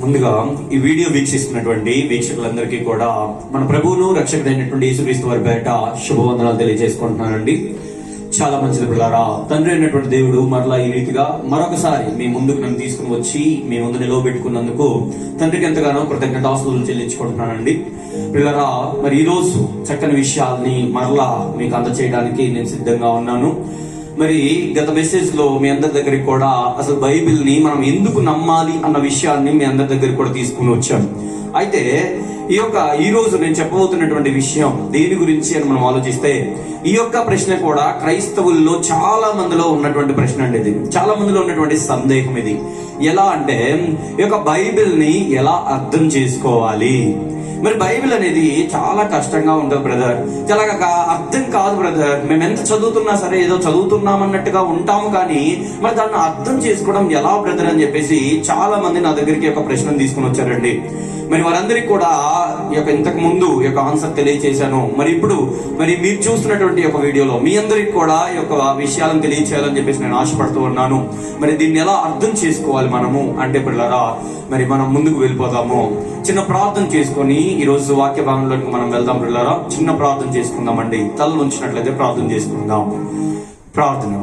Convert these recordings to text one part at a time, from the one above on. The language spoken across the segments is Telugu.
ముందుగా ఈ వీడియో వీక్షిస్తున్నటువంటి వీక్షకులందరికీ కూడా మన ప్రభువును రక్షకుడైనటువంటి యేసుక్రీస్తు వారి పేరిట శుభవందనాలు తెలియజేసుకుంటున్నానండి. చాలా మంచిది పిల్లారా. తండ్రి అయినటువంటి దేవుడు మరలా ఈ రీతిగా మరొకసారి మీ ముందుకు నన్ను తీసుకుని వచ్చి మీ ముందు నిలవబెట్టుకున్నందుకు తండ్రికి ఎంతగానో కృతజ్ఞతాస్తుతులు చెల్లించుకుంటున్నానండి. పిల్లరా, మరి ఈ రోజు చక్కని విషయాల్ని మరలా మీకు అందచేయడానికి నేను సిద్ధంగా ఉన్నాను. మరి గత మెసేజ్ లో మీ అందరి దగ్గరికి కూడా అసలు బైబిల్ ని మనం ఎందుకు నమ్మాలి అన్న విషయాన్ని మీ అందరి దగ్గరికి కూడా తీసుకుని వచ్చాను. అయితే ఈ రోజు నేను చెప్పబోతున్నటువంటి విషయం దేని గురించి అని మనం ఆలోచిస్తే, ఈ యొక్క ప్రశ్న కూడా క్రైస్తవుల్లో చాలా మందిలో ఉన్నటువంటి ప్రశ్న అండి. ఇది చాలా మందిలో ఉన్నటువంటి సందేహం. ఇది ఎలా అంటే, ఈ యొక్క బైబిల్ ని ఎలా అర్థం చేసుకోవాలి? మరి బైబిల్ అనేది చాలా కష్టంగా ఉంటుంది బ్రదర్, చాలా అర్థం కాదు బ్రదర్. మేము ఎంత చదువుతున్నా సరే ఏదో చదువుతున్నాం అన్నట్టుగా ఉంటాము, కానీ మరి దాన్ని అర్థం చేసుకోవడం ఎలా బ్రదర్ అని చెప్పేసి చాలా మంది నా దగ్గరికి ఒక ప్రశ్న తీసుకుని వచ్చారండి. మరి వారందరికీ కూడా ఇంతకు ముందు ఆన్సర్ తెలియచేశాను. మరి ఇప్పుడు మీరు చూస్తున్నటువంటి ఒక వీడియోలో మీ అందరికి కూడా ఈ యొక్క విషయాలను తెలియచేయాలని చెప్పేసి నేను ఆశపడుతూ ఉన్నాను. మరి దీన్ని ఎలా అర్థం చేసుకోవాలి మనము అంటే పిల్లరా, మరి మనం ముందుకు వెళ్ళిపోదాము. చిన్న ప్రార్థన చేసుకొని ఈ రోజు వాక్య భాగంలోకి మనం వెళ్దాం పిల్లరా. చిన్న ప్రార్థన చేసుకుందామండి. తల ఉంచినట్లయితే ప్రార్థన చేసుకుందాం. ప్రార్థన.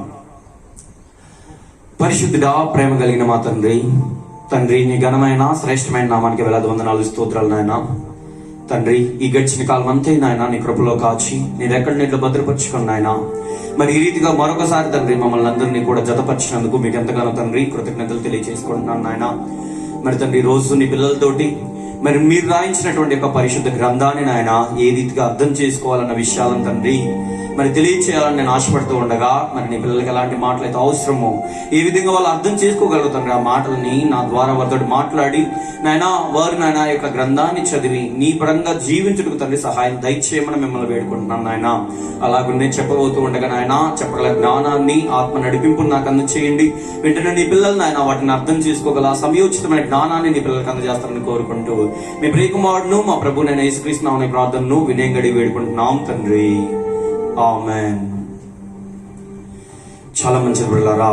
పరిశుద్ధుడా, ప్రేమ కలిగిన మా తండ్రి, నీ ఘనమైన శ్రేష్టమైన నామానికి వేలాది వందనాలు, స్తోత్రాలు నాయన. తండ్రి, ఈ గడిచిన కాలం అంతే నాయన నీ కృపలో కాచి నీ రెక్కల నీళ్ళు భద్రపరుచుకుని నాయన, మరి ఈ రీతిగా మరొకసారి తండ్రి మమ్మల్ని అందరినీ కూడా జతపరిచినందుకు మీకు ఎంతగానో తండ్రి కృతజ్ఞతలు తెలియజేసుకుంటున్నాను నాయన. మరి తండ్రి, రోజు నీ పిల్లలతోటి మరి మీరు రాయించినటువంటి యొక్క పరిశుద్ధ గ్రంథాన్ని నాయన ఏ రీతిగా అర్థం చేసుకోవాలన్న విషయాలను తండ్రి మరి తెలియచేయాలని నేను ఆశపడుతూ ఉండగా, మరి నీ పిల్లలకి ఎలాంటి మాటలు అయితే అవసరమో ఏ విధంగా వాళ్ళు అర్థం చేసుకోగలుగుతారు ఆ మాటలని నా ద్వారా వారితో మాట్లాడి నాయన వారు నాయన యొక్క గ్రంథాన్ని చదివి నీ పరంగా జీవించుటకు తండ్రి సహాయం దయచేయమని మిమ్మల్ని వేడుకుంటున్నాను నాయన. అలాగే నేను చెప్పబోతూ ఉండగా నాయన చెప్పగల జ్ఞానాన్ని ఆత్మ నడిపింపు నాకు అందచేయండి. వెంటనే నీ పిల్లలు నాయన వాటిని అర్థం చేసుకోగల సమయోచితమైన జ్ఞానాన్ని నీ పిల్లలకు అందజేస్తారని కోరుకుంటూ మీ ప్రియకుమారుడును మా ప్రభు నేను యేసుక్రీస్తు నామమున ప్రార్థనను వినయంగడి వేడుకుంటున్నాం తండ్రి. ఆమేన్. చాలా మంచిది పిల్లరా.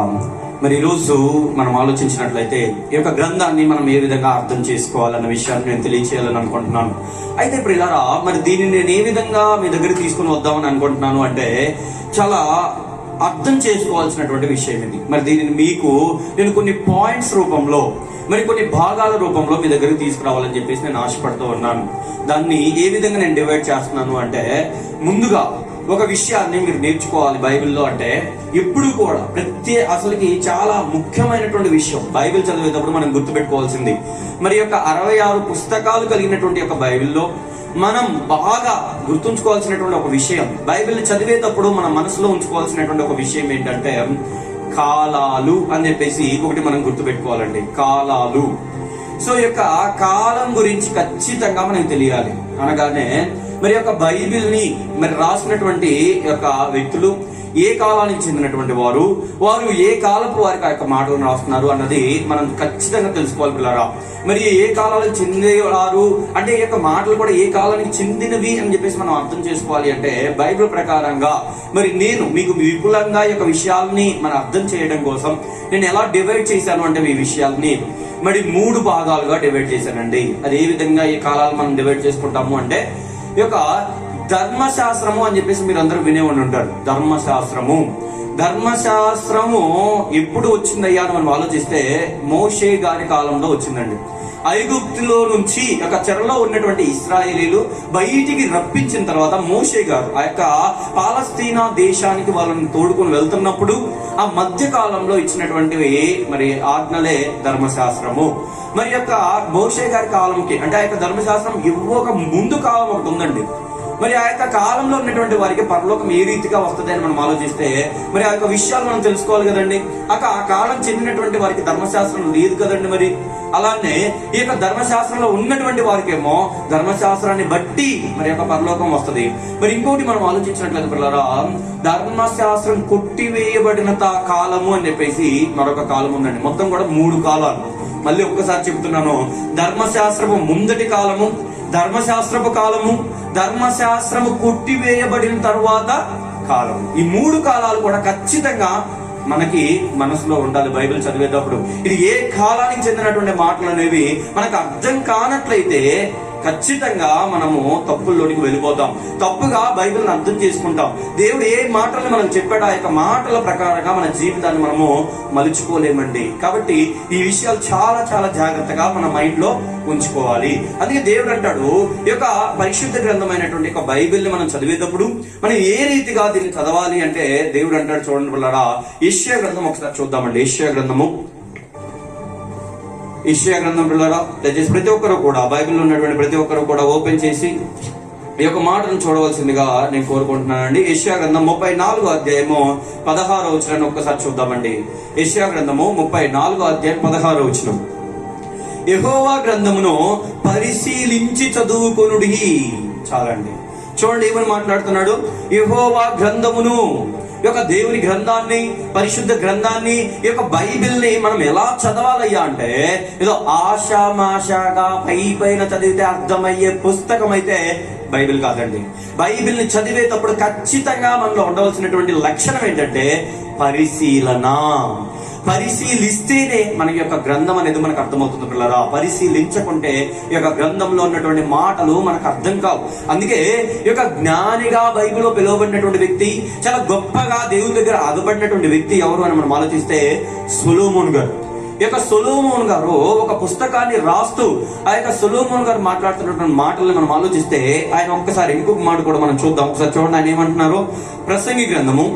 మరి ఈరోజు మనం ఆలోచించినట్లయితే ఈ యొక్క గ్రంథాన్ని మనం ఏ విధంగా అర్థం చేసుకోవాలన్న విషయాన్ని నేను తెలియచేయాలని అనుకుంటున్నాను. అయితే పిల్లరా, మరి దీన్ని నేను ఏ విధంగా మీ దగ్గర తీసుకుని వద్దామని అనుకుంటున్నాను అంటే, చాలా అర్థం చేసుకోవాల్సినటువంటి విషయం ఇది. మరి దీనిని మీకు నేను కొన్ని పాయింట్స్ రూపంలో మరి కొన్ని భాగాల రూపంలో మీ దగ్గరికి తీసుకురావాలని చెప్పేసి నేను ఆశపడుతూ ఉన్నాను. దాన్ని ఏ విధంగా నేను డివైడ్ చేస్తున్నాను అంటే, ముందుగా ఒక విషయాన్ని మీరు నేర్చుకోవాలి బైబిల్లో అంటే, ఎప్పుడు కూడా అసలుకి చాలా ముఖ్యమైనటువంటి విషయం బైబిల్ చదివేటప్పుడు మనం గుర్తుపెట్టుకోవాల్సింది, మరి యొక్క 66 పుస్తకాలు కలిగినటువంటి యొక్క బైబిల్లో మనం బాగా గుర్తుంచుకోవాల్సినటువంటి ఒక విషయం, బైబిల్ చదివేటప్పుడు మన మనసులో ఉంచుకోవాల్సినటువంటి ఒక విషయం ఏంటంటే, కాలాలు అని చెప్పేసి ఒకటి మనం గుర్తుపెట్టుకోవాలండి. కాలాలు. సో ఈ యొక్క కాలం గురించి ఖచ్చితంగా మనకు తెలియాలి. అనగానే మరి యొక్క బైబిల్ ని మరి రాసినటువంటి యొక్క వ్యక్తులు ఏ కాలానికి చెందినటువంటి వారు ఏ కాలపు వారికి ఆ యొక్క మాటలను రాస్తున్నారు అన్నది మనం ఖచ్చితంగా తెలుసుకోవాలి పిల్లరా. మరి ఏ కాలాలకు చెందేవారు అంటే ఈ యొక్క మాటలు కూడా ఏ కాలానికి చెందినవి అని చెప్పేసి మనం అర్థం చేసుకోవాలి అంటే, బైబిల్ ప్రకారంగా మరి నేను మీకు విపులంగా ఈ యొక్క విషయాల్ని మనం అర్థం చేయడం కోసం నేను ఎలా డివైడ్ చేశాను అంటే, ఈ విషయాల్ని మరి 3 భాగాలుగా డివైడ్ చేశానండి. అది ఏ విధంగా ఈ కాలాలు మనం డివైడ్ చేసుకుంటాము అంటే, ఈ యొక్క ధర్మశాస్త్రము అని చెప్పేసి మీరు అందరూ వినే ఉండి ఉంటారు. ధర్మశాస్త్రము ఎప్పుడు వచ్చిందయ్యా అని మనం ఆలోచిస్తే, మోషే గారి కాలంలో వచ్చిందండి. ఐగుప్తులో నుంచి ఒక చెరలో ఉన్నటువంటి ఇశ్రాయేలీలు బయటికి రప్పించిన తర్వాత మోషే గారు ఆ యొక్క పాలస్తీనా దేశానికి వాళ్ళని తోడుకొని వెళ్తున్నప్పుడు ఆ మధ్య కాలంలో ఇచ్చినటువంటివి మరి ఆజ్ఞలే ధర్మశాస్త్రము. మరి యొక్క మోషే గారి కాలంకి అంటే ఆ యొక్క ధర్మశాస్త్రం ఇవ్వక ముందు కాలం ఒకటి ఉందండి. మరి ఆ యొక్క కాలంలో ఉన్నటువంటి వారికి పరలోకం ఏ రీతిగా వస్తుంది అని మనం ఆలోచిస్తే, మరి ఆ యొక్క విషయాలు మనం తెలుసుకోవాలి కదండి. ఆ కాలం చెందినటువంటి వారికి ధర్మశాస్త్రం లేదు కదండి. మరి అలానే ఈ యొక్క ధర్మశాస్త్రంలో ఉన్నటువంటి వారికేమో ధర్మశాస్త్రాన్ని బట్టి మరి యొక్క పరలోకం వస్తుంది. మరి ఇంకోటి మనం ఆలోచించినట్లయితే పిల్లరా, ధర్మశాస్త్రం కొట్టివేయబడిన కాలము అని చెప్పేసి మరొక కాలం ఉందండి. మొత్తం కూడా 3 కాలాలు. మళ్ళీ ఒక్కసారి చెబుతున్నాను, ధర్మశాస్త్రము ముందటి కాలము, ధర్మశాస్త్రపు కాలము, ధర్మశాస్త్రము కొట్టివేయబడిన తరువాత కాలం. ఈ 3 కాలాలు కూడా ఖచ్చితంగా మనకి మనసులో ఉండాలి బైబిల్ చదివేటప్పుడు. ఇది ఏ కాలానికి చెందినటువంటి మాటలు అనేవి మనకు అర్థం కానట్లయితే ఖచ్చితంగా మనము తప్పుల్లోనికి వెళ్ళిపోతాం, తప్పుగా బైబిల్ని అర్థం చేసుకుంటాం. దేవుడు ఏ మాటలు మనం చెప్పాడో ఆ యొక్క మాటల ప్రకారంగా మన జీవితాన్ని మనము మలుచుకోలేమండి. కాబట్టి ఈ విషయాలు చాలా చాలా జాగ్రత్తగా మన మైండ్ లో ఉంచుకోవాలి. అందుకే దేవుడు అంటాడు, ఈ యొక్క పరిశుద్ధ గ్రంథమైనటువంటి ఒక బైబిల్ని మనం చదివేటప్పుడు మనం ఏ రీతిగా దీన్ని చదవాలి అంటే దేవుడు అంటాడు, చూడండి పిల్లరా, యెషయా గ్రంథం ఒకసారి చూద్దామండి. యెషయా గ్రంథం పిల్లరా, దయచేసి ప్రతి ఒక్కరు కూడా బైబిల్లో ఉన్నటువంటి ప్రతి ఒక్కరు కూడా ఓపెన్ చేసి ఈ యొక్క మాటను చూడవలసిందిగా నేను కోరుకుంటున్నానండి. యెషయా గ్రంథం 34వ అధ్యాయము 16వ వచనాన్ని ఒక్కసారి చూద్దామండి. యెషయా గ్రంథము 34వ అధ్యాయం 16వ వచనం. యెహోవా గ్రంథమును పరిశీలించి చదువుకొనుడి. చాలండి. చూడండి ఏమని మాట్లాడుతున్నాడు. యెహోవా గ్రంథమును, ఈ యొక్క దేవుని గ్రంథాన్ని, పరిశుద్ధ గ్రంథాన్ని, ఈ యొక్క బైబిల్ని మనం ఎలా చదవాలయ్యా అంటే ఏదో ఆషామాషాగా పైన చదివితే అర్థమయ్యే పుస్తకం అయితే బైబిల్ కాదండి. బైబిల్ని చదివేటప్పుడు ఖచ్చితంగా మనలో ఉండవలసినటువంటి లక్షణం ఏంటంటే పరిశీలిస్తేనే మనకి యొక్క గ్రంథం అనేది మనకు అర్థమవుతుంది పిల్లరా. పరిశీలించకుంటే ఈ యొక్క గ్రంథంలో ఉన్నటువంటి మాటలు మనకు అర్థం కావు. అందుకే ఈ యొక్క జ్ఞానిగా బైబిల్లో పిలువబడినటువంటి వ్యక్తి, చాలా గొప్పగా దేవుని దగ్గర ఆగబడినటువంటి వ్యక్తి ఎవరు అని మనం ఆలోచిస్తే సొలొమోను గారు. ఈ యొక్క సొలొమోను గారు ఒక పుస్తకాన్ని రాస్తూ ఆ యొక్క సొలొమోను గారు మాట్లాడుతున్నటువంటి మాటల్ని మనం ఆలోచిస్తే ఆయన ఒక్కసారి ఇంకొక మాట కూడా మనం చూద్దాం. ఒకసారి చూడండి ఆయన ఏమంటున్నారు. ప్రసంగి గ్రంథము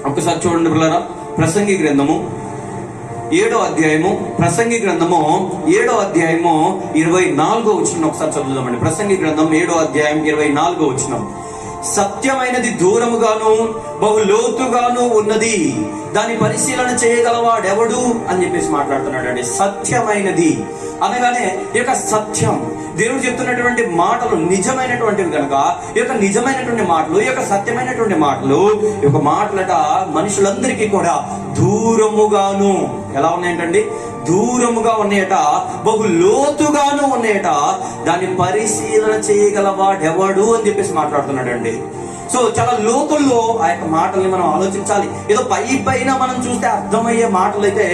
ఒక్కసారి చూడండి పిల్లరా. ప్రసంగి గ్రంథము 7వ అధ్యాయము 24వ వచనం ఒకసారి చదువుదామండి. ప్రసంగి గ్రంథం 7వ అధ్యాయం 24వ వచనం. సత్యమైనది దూరముగాను బహు లోతుగాను ఉన్నది, దాని పరిశీలన చేయగలవాడెవడు అని చెప్పేసి మాట్లాడుతున్నాడు అండి. సత్యమైనది అనగానే ఈ యొక్క సత్యం, దేవుడు చెప్తున్నటువంటి మాటలు నిజమైనటువంటివి కనుక ఈ యొక్క నిజమైనటువంటి మాటలు, ఈ యొక్క సత్యమైనటువంటి మాటలు, ఈ యొక్క మాటలట మనుషులందరికీ కూడా దూరముగాను ఎలా ఉన్నాయంటండి, దూరముగా ఉన్నాయట, బహు లోతుగాను ఉన్నాయట, దాన్ని పరిశీలన చేయగలవాడెవడు అని చెప్పేసి మాట్లాడుతున్నాడు అండి. సో చాలా లోతుల్లో ఆ యొక్క మాటల్ని మనం ఆలోచించాలి. ఏదో పైన మనం చూస్తే అర్థమయ్యే మాటలు అయితే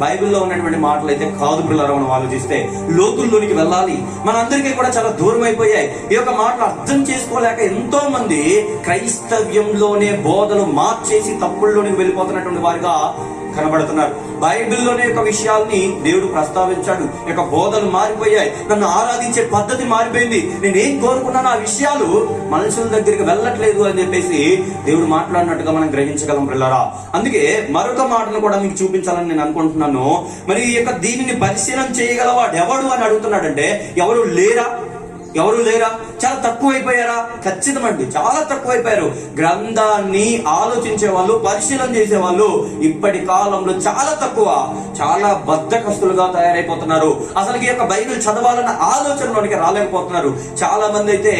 బైబిల్లో ఉన్నటువంటి మాటలు అయితే కాదు పిల్లలు. మనం ఆలోచిస్తే లోతుల్లోనికి వెళ్ళాలి. మనందరికీ కూడా చాలా దూరం అయిపోయాయి. ఈ యొక్క మాటలు అర్థం చేసుకోలేక ఎంతో మంది క్రైస్తవ్యంలోనే బోధలు మార్చేసి తప్పుల్లోనికి వెళ్ళిపోతున్నటువంటి వారిగా కనబడుతున్నారు. బైబిల్లోనే ఒక విషయాల్ని దేవుడు ప్రస్తావించాడు. ఈ యొక్క బోధలు మారిపోయాయి, నన్ను ఆరాధించే పద్ధతి మారిపోయింది, నేనేం కోరుకున్నాను ఆ విషయాలు మనుషుల దగ్గరికి వెళ్ళట్లేదు అని చెప్పేసి దేవుడు మాట్లాడినట్టుగా మనం గ్రహించగలం పిల్లరా. అందుకే మరొక మాటను కూడా మీకు చూపించాలని నేను అనుకుంటున్నాను. మరి ఈ యొక్క దీనిని పరిశీలన చేయగలవాడు ఎవడు అని అడుగుతున్నాడంటే ఎవరు లేరా? చాలా తక్కువైపోయారా? ఖచ్చితమండి, చాలా తక్కువైపోయారు. గ్రంథాన్ని ఆలోచించే వాళ్ళు, పరిశీలన చేసే వాళ్ళు ఇప్పటి కాలంలో చాలా తక్కువ. చాలా బద్ధకస్తులుగా తయారైపోతున్నారు. అసలు ఈ యొక్క బైబిల్ చదవాలన్న ఆలోచనలోనికి రాలేకపోతున్నారు. చాలా మంది అయితే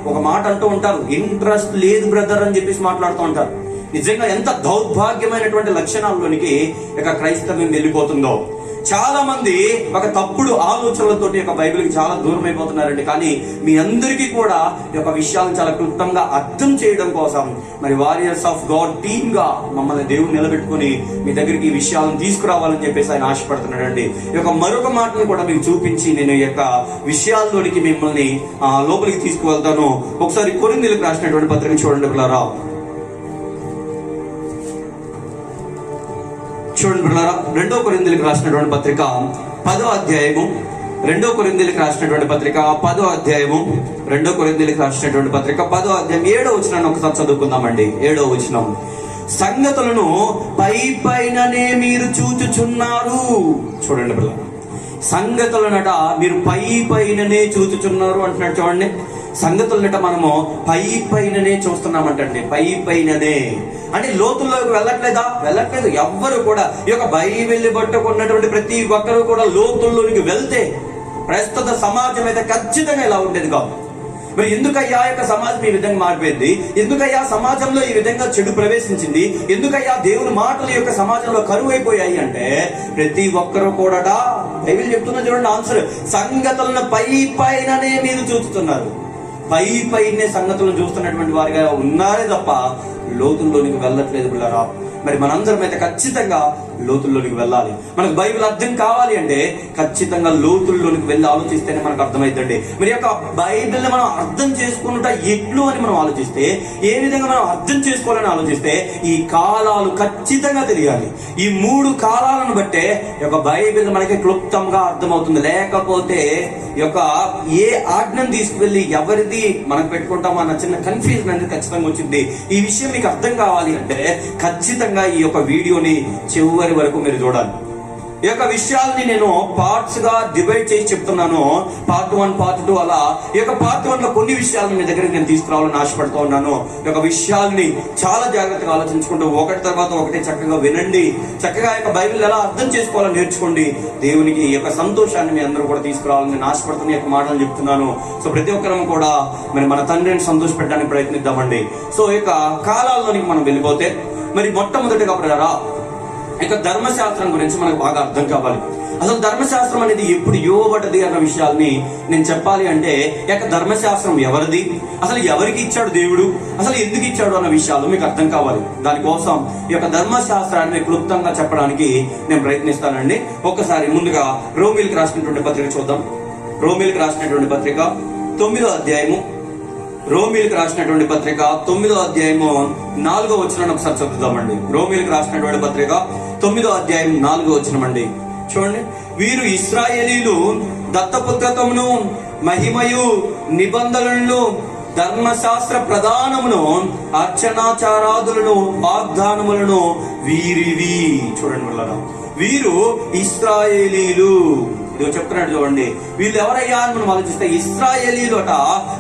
ఒక మాట అంటూ ఉంటారు, ఇంట్రెస్ట్ లేదు బ్రదర్ అని చెప్పేసి మాట్లాడుతూ ఉంటారు. నిజంగా ఎంత దౌర్భాగ్యమైనటువంటి లక్షణాల్లోనికి ఇక క్రైస్తవ్యం వెళ్ళిపోతుందో. చాలా మంది ఒక తప్పుడు ఆలోచనలతో యొక్క బైబిల్కి చాలా దూరం అయిపోతున్నారండి. కానీ మీ అందరికీ కూడా ఈ యొక్క విషయాలను చాలా క్లుప్తంగా అర్థం చేయడం కోసం మరి వారియర్స్ ఆఫ్ గాడ్ టీమ్ గా మమ్మల్ని దేవుడు నిలబెట్టుకుని మీ దగ్గరికి ఈ విషయాలను తీసుకురావాలని చెప్పేసి ఆయన ఆశపడుతున్నాడండి. ఈ యొక్క మరొక మాటను కూడా మీకు చూపించి నేను ఈ యొక్క విషయాల్లోనికి మిమ్మల్ని లోపలికి తీసుకువెళ్తాను. ఒకసారి కొరింథీయులకు రాసినటువంటి పత్రిక చూడండి పిల్లరా. చూడండి పిల్లరా, 2వ కొరింథీయులకు రాసినటువంటి పత్రిక 10వ అధ్యాయము 2వ కొరింథీయులకు రాసినటువంటి పత్రిక 10వ అధ్యాయము 2వ కొరింథీయులకు రాసినటువంటి పత్రిక 10వ అధ్యాయం 7వ వచనాన్ని ఒకసారి చదువుకుందామండి. 7వ వచనం. సంగతులను పైననే మీరు చూచుచున్నారు. చూడండి పిల్లరా, సంగతులనట మీరు పైననే చూచుచున్నారు అంటున్నాడు. చూడండి, సంగతులనట మనము పైననే చూస్తున్నామంటండి. పైననే అంటే లోతుల్లోకి వెళ్ళట్లేదు ఎవ్వరు కూడా. ఈ యొక్క బైబిల్ని పట్టుకున్నటువంటి ప్రతి ఒక్కరు కూడా లోతుల్లోనికి వెళ్తే ప్రస్తుత సమాజం అయితే ఖచ్చితంగా ఇలా ఉండేది కాదు. మరి ఎందుకయ్యా యొక్క సమాజం ఈ విధంగా మారిపోయింది? ఎందుకయ్యా సమాజంలో ఈ విధంగా చెడు ప్రవేశించింది? ఎందుకయ్యా దేవుని మాటలు యొక్క సమాజంలో కరువైపోయాయి అంటే ప్రతి ఒక్కరు కూడా బైబిల్ చెప్తున్నా చూడండి ఆన్సర్. సంగతులను పైననే మీరు చూస్తున్నారు. పైనే సంగతులను చూస్తున్నటువంటి వారిగా ఉన్నారే తప్ప లోతుల్లోనికి వెళ్ళట్లేదు పిల్లరా. మరి మనందరం అయితే ఖచ్చితంగా లోతుల్లోనికి వెళ్ళాలి. మనకు బైబిల్ అర్థం కావాలి అంటే ఖచ్చితంగా లోతుల్లోనికి వెళ్ళి ఆలోచిస్తేనే మనకు అర్థమైందండి. మరి యొక్క బైబిల్ని మనం అర్థం చేసుకుంటా ఎట్లు అని మనం ఆలోచిస్తే, ఏ విధంగా మనం అర్థం చేసుకోవాలని ఆలోచిస్తే ఈ కాలాలు ఖచ్చితంగా తెలియాలి. ఈ 3 కాలాలను బట్టే ఈ యొక్క బైబిల్ మనకి క్లుప్తంగా అర్థమవుతుంది. లేకపోతే ఈ యొక్క ఏ ఆజ్ఞను తీసుకువెళ్ళి ఎవరిది మనకు పెట్టుకుంటామో అన్న చిన్న కన్ఫ్యూజన్ అనేది ఖచ్చితంగా వచ్చింది. ఈ విషయం మీకు అర్థం కావాలి అంటే ఖచ్చితంగా ఈ యొక్క వీడియోని చివరి వరకు మీరు చూడాలి. ఈ యొక్క విషయాల్ని నేను పార్ట్స్ గా డివైడ్ చేసి చెప్తున్నాను. పార్ట్ 1, పార్ట్ 2 అలా. ఈ యొక్క పార్ట్ 1 లో కొన్ని విషయాలను మీ దగ్గరికి నేను తీసుకురావాలని ఆశపడుతూ ఉన్నాను. ఈ యొక్క విషయాల్ని చాలా జాగ్రత్తగా ఆలోచించుకుంటూ ఒకటి తర్వాత ఒకటి చక్కగా వినండి. చక్కగా ఈ యొక్క బైబిల్ ఎలా అర్థం చేసుకోవాలని నేర్చుకోండి. దేవునికి ఈ యొక్క సంతోషాన్ని మీ అందరూ కూడా తీసుకురావాలని నేను ఆశపడుతున్న యొక్క మాటలు చెప్తున్నాను. సో ప్రతి ఒక్కరం కూడా మరి మన తండ్రిని సంతోష పెట్టడానికి ప్రయత్నిద్దామండి. సో ఈ యొక్క కాలాల్లోనికి మనం వెళ్ళిపోతే మరి మొట్టమొదటిగా ప్రజరా ఇక ధర్మశాస్త్రం గురించి మనకు బాగా అర్థం కావాలి. అసలు ధర్మశాస్త్రం అనేది ఎప్పుడు ఇవ్వబడ్డది అన్న విషయాల్ని నేను చెప్పాలి అంటే ఈ యొక్క ధర్మశాస్త్రం ఎవరిది, అసలు ఎవరికి ఇచ్చాడు దేవుడు, అసలు ఎందుకు ఇచ్చాడు అన్న విషయాలు మీకు అర్థం కావాలి. దానికోసం ఈ యొక్క ధర్మశాస్త్రాన్ని క్లుప్తంగా చెప్పడానికి నేను ప్రయత్నిస్తానండి. ఒక్కసారి ముందుగా రోమీలకు రాసినటువంటి పత్రిక చూద్దాం. రోమీలకు రాసినటువంటి పత్రిక 9వ అధ్యాయము, రోమీలకు రాసినటువంటి పత్రిక 9వ అధ్యాయము 4వ వచనాన్ని ఒకసారి చదువుదామండి. రోమీలకు రాసినటువంటి పత్రిక 9వ అధ్యాయం 4వ వచనం అండి. చూడండి, వీరు ఇశ్రాయేలీలు దత్తపుత్రత్వమును మహిమయు నిబంధనలను ధర్మశాస్త్ర ప్రధానమును అర్చనాచారాదులను వాగ్దానములను వీరివి. చూడండి వాళ్ళ వీరు ఇశ్రాయేలీలు. ఇదిగో చెప్తున్నాడు చూడండి, వీళ్ళు ఎవరయ్యా అని మనం ఆలోచిస్తే ఇశ్రాయేలీలు అట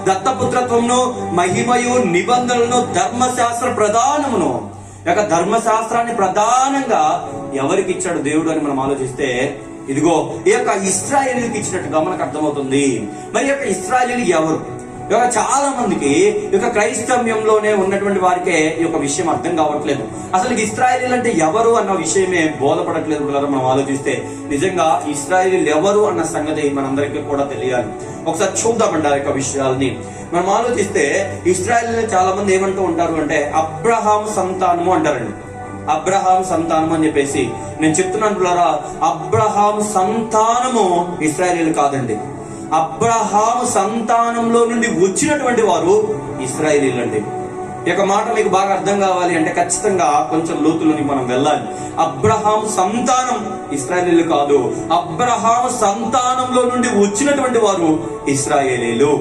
దత్తపుత్రత్వమును మహిమయు నిబంధనలను ధర్మశాస్త్ర ప్రధానమును. యొక్క ధర్మశాస్త్రాన్ని ప్రధానంగా ఎవరికి ఇచ్చాడు దేవుడు అని మనం ఆలోచిస్తే ఇదిగో ఈ యొక్క ఇశ్రాయేలీకి ఇచ్చినట్టుగా మనకు అర్థమవుతుంది. మరి యొక్క ఇశ్రాయేలీలు ఎవరు? చాలా మందికి ఈ యొక్క క్రైస్తవ్యంలోనే ఉన్నటువంటి వారికే ఈ యొక్క విషయం అర్థం కావట్లేదు. అసలు ఇశ్రాయేలీలు అంటే ఎవరు అన్న విషయమే బోధపడట్లేదు. మనం ఆలోచిస్తే నిజంగా ఇశ్రాయేలీలు ఎవరు అన్న సంగతి మనందరికీ కూడా తెలియాలి. ఒకసారి చూద్దామండి ఆ యొక్క విషయాల్ని. మనం ఆలోచిస్తే ఇశ్రాయేలీలు చాలా మంది ఏమంటూ ఉంటారు అంటే అబ్రహాం సంతానము అంటారండి. అబ్రహాం సంతానం అని చెప్పేసి నేను చెప్తున్నాను పిల్లరా, అబ్రహాం సంతానము ఇశ్రాయేలీలు కాదండి. అబ్రహాము సంతానంలో నుండి వచ్చినటువంటి వారు ఇశ్రాయేలీలు అండి. ఈ యొక్క మాట మీకు బాగా అర్థం కావాలి అంటే ఖచ్చితంగా కొంచెం లోతులోని మనం వెళ్ళాలి. అబ్రహాము సంతానం ఇశ్రాయేలీలు కాదు, అబ్రహాము సంతానంలో నుండి వచ్చినటువంటి వారు ఇశ్రాయేలీలు.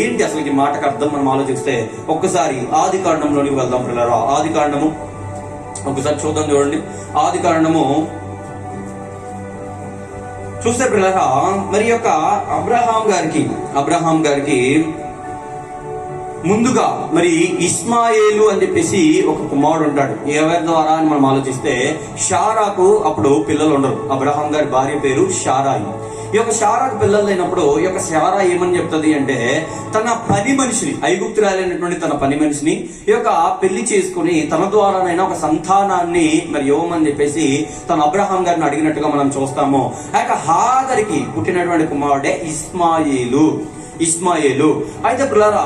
ఏంటి అసలు ఈ మాటకు అర్థం మనం ఆలోచిస్తే ఒక్కసారి ఆది కాండంలోనికి వెళ్దాం పిల్లరా. ఆది కాండము ఒకసారి చూద్దాం. చూడండి, ఆది కాండము చూస్తే పిల్లరా మరి యొక్క అబ్రహాం గారికి ముందుగా మరి ఇస్మాయేలు అని చెప్పేసి ఒక కుమారుడు ఉంటాడు. ఎవరి ద్వారా అని మనం ఆలోచిస్తే షారాకు అప్పుడు పిల్లలు ఉండరు. అబ్రహాం గారి భార్య పేరు షారాయి. ఈ యొక్క షారాకు పిల్లలు లేనప్పుడు ఈ యొక్క షారా ఏమని చెప్తుంది అంటే తన పని మనిషిని, ఐగుప్తురాలైనటువంటి తన పని మనిషిని ఈ యొక్క పెళ్లి చేసుకుని తన ద్వారానైనా ఒక సంతానాన్ని మరి ఇవ్వమని చెప్పేసి తన అబ్రహాం గారిని అడిగినట్టుగా మనం చూస్తాము. ఆ యొక్క హాగరికి పుట్టినటువంటి కుమారుడే ఇస్మాయేలు. అయితే పిల్లరా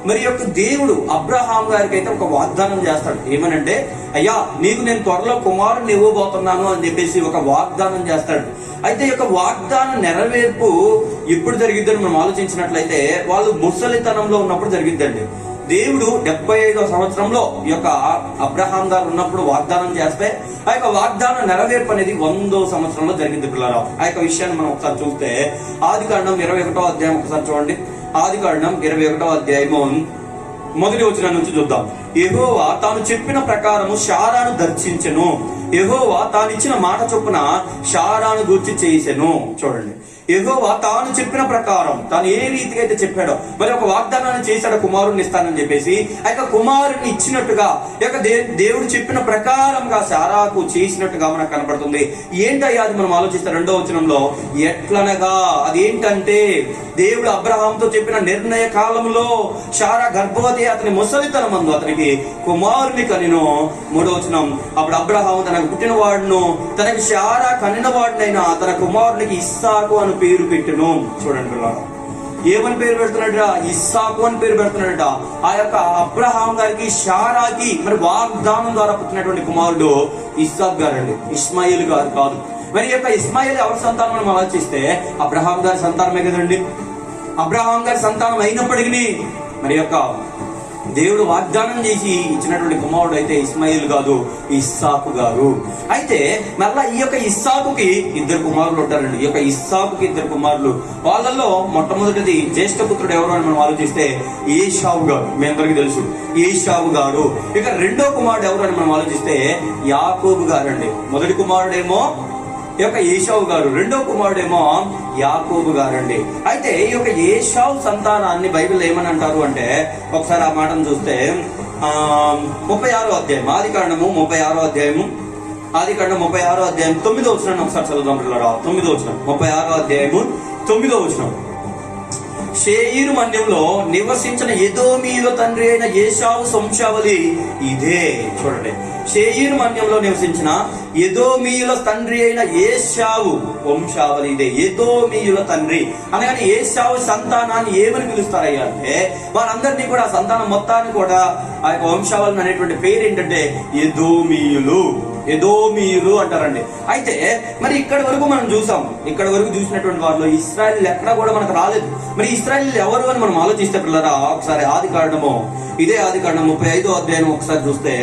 మరి యొక్క దేవుడు అబ్రహాం గారికి అయితే ఒక వాగ్దానం చేస్తాడు. ఏమనంటే అయ్యా నీకు నేను త్వరలో కుమారుని ఇవ్వబోతున్నాను అని చెప్పేసి ఒక వాగ్దానం చేస్తాడు. అయితే ఈ యొక్క వాగ్దానం నెరవేర్పు ఎప్పుడు జరిగిద్దని మనం ఆలోచించినట్లయితే వాళ్ళు ముసలితనంలో ఉన్నప్పుడు జరిగిద్దండి. దేవుడు 75వ సంవత్సరంలో ఈ యొక్క అబ్రహాం గారు ఉన్నప్పుడు వాగ్దానం చేస్తే ఆ యొక్క వాగ్దానం నెరవేర్పు అనేది 100వ సంవత్సరంలో జరిగింది పిల్లలు. ఆ యొక్క విషయాన్ని మనం ఒకసారి చూస్తే ఆది కాండం 21వ అధ్యాయం ఒకసారి చూడండి. ఆది కాండం 21వ అధ్యాయము 1వ వచనం నుంచి చూద్దాం. యెహోవా తాను చెప్పిన ప్రకారము షారాను దర్శించెను. యెహోవా తాను ఇచ్చిన మాట చొప్పున షారాను గూర్చి చేసెను. చూడండి, యెహోవా తాను చెప్పిన ప్రకారం తాను ఏ రీతిగా అయితే చెప్పాడో మరి ఒక వాగ్దానాన్ని చేశాడు, కుమారుని ఇస్తానని చెప్పేసి ఆ యొక్క కుమారుని ఇచ్చినట్టుగా ఈ యొక్క దేవుడు చెప్పిన ప్రకారంగా శారాకు చేసినట్టుగా మనకు కనపడుతుంది. ఏంటయ్యా అది మనం ఆలోచిస్తే 2వ వచనంలో ఎట్లనగా అదేంటంటే దేవుడు అబ్రహాంతో చెప్పిన నిర్ణయ కాలంలో శారా గర్భవతి అతని ముసలితనమందు అతనికి కుమారుని కనిను. 3వ వచనం అప్పుడు అబ్రహాము తనకు పుట్టిన వాడును తనకి శారా కనిన వాడినైనా తన కుమారునికి ఇస్సాకు అని పేరు పెట్టును. చూడండి పిల్లలు, ఏమని పేరు పెడుతున్నాడట? ఇస్సాకు అని పేరు పెడుతున్నాడట. ఆ యొక్క అబ్రహాం గారికి శారాకి మరి వాగ్దానం ద్వారా పుట్టినటువంటి కుమారుడు ఇస్సాకు గారండి, ఇస్మాయిల్ గారు కాదు. మరి ఈ యొక్క ఇస్మాయిల్ ఎవరి సంతానం మనం ఆలోచిస్తే అబ్రహాం గారి సంతానమే కదండి. అబ్రహాం గారి సంతానం అయినప్పటికీ మరి యొక్క దేవుడు వాగ్దానం చేసి ఇచ్చినటువంటి కుమారుడు అయితే ఇస్మాయిల్ కాదు, ఇస్సాకు గారు. అయితే మరలా ఈ యొక్క ఇస్సాకుకి ఇద్దరు కుమారులు ఉంటారండి. ఈ యొక్క ఇస్సాకుకి ఇద్దరు కుమారులు. వాళ్ళల్లో మొట్టమొదటిది జ్యేష్ఠ పుత్రుడు ఎవరు అని మనం ఆలోచిస్తే ఏషావు గారు, మీ అందరికీ తెలుసు ఏషావు గారు. ఇక రెండో కుమారుడు ఎవరు అని మనం ఆలోచిస్తే యాకోబు గారండి. మొదటి కుమారుడేమో ఈ యొక్క ఏషావు గారు, రెండో కుమారుడేమో యాకోబు గారండి. అయితే ఈ యొక్క ఏషావు సంతానాన్ని బైబిల్ ఏమని అంటారు అంటే, ఒకసారి ఆ మాటను చూస్తే 36వ అధ్యాయం ఆదికాండము 36వ అధ్యాయము 9వ వచనాన్ని ఒకసారి చదువుదాం పిల్లరా. 9వ వచనం 36వ అధ్యాయము 9వ వచనం. షేయీరు మన్యంలో నివసించిన ఎదోమీయుల తండ్రి అయిన ఏషావు వంశావళి ఇదే. చూడండి, షేయీరు మన్యంలో నివసించిన ఎదోమీయుల తండ్రి అయిన ఏషావు వంశావళి ఇదే. ఎదోమీయుల తండ్రి అనగానే ఏషావు సంతానాన్ని ఏమని పిలుస్తారయ్యా అంటే, వారందరినీ కూడా సంతానం మొత్తాన్ని కూడా ఆ యొక్క వంశావళి అనేటువంటి పేరు ఏంటంటే ఎదోమీయులు, ఎదోమీయులు అంటారండి. అయితే మరి ఇక్కడి వరకు మనం చూసాం. ఇక్కడ వరకు చూసినటువంటి వారిలో ఇశ్రాయేల్ ఎక్కడా కూడా మనకు రాలేదు. మరి ఇశ్రాయేల్ ఎవరు అని మనం ఆలోచిస్తే పిల్లరా, ఒకసారి ఆదికాండము, ఇదే ఆదికాండం 35వ అధ్యాయం ఒకసారి చూస్తే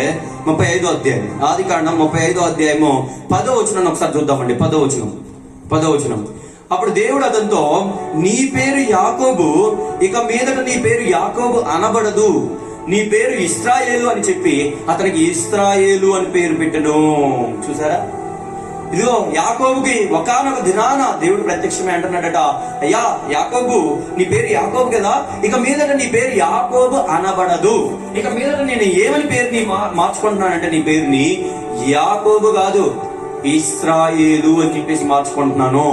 35వ అధ్యాయం ఆదికాండం 35వ అధ్యాయము 10వ వచనం ఒకసారి చూద్దామండి. 10వ వచనం. అప్పుడు దేవుడు అతనితో, నీ పేరు యాకోబు, ఇక మీదట నీ పేరు యాకోబు అనబడదు, నీ పేరు ఇశ్రాయేలు అని చెప్పి అతనికి ఇశ్రాయేలు అని పేరు పెట్టను. చూసారా? ఇదిగో యాకోబుకి ఒకానొక దినాన దేవుడు ప్రత్యక్షమే అంటున్నాడట, అయ్యా యాకోబు, నీ పేరు యాకోబు కదా, ఇక మీదట నీ పేరు యాకోబు అనబడదు. ఇక మీదట నేను ఏమని పేరుని మార్చుకుంటున్నానంటే, నీ పేరుని యాకోబు కాదు ఇశ్రాయేలు అని చెప్పేసి మార్చుకుంటున్నాను,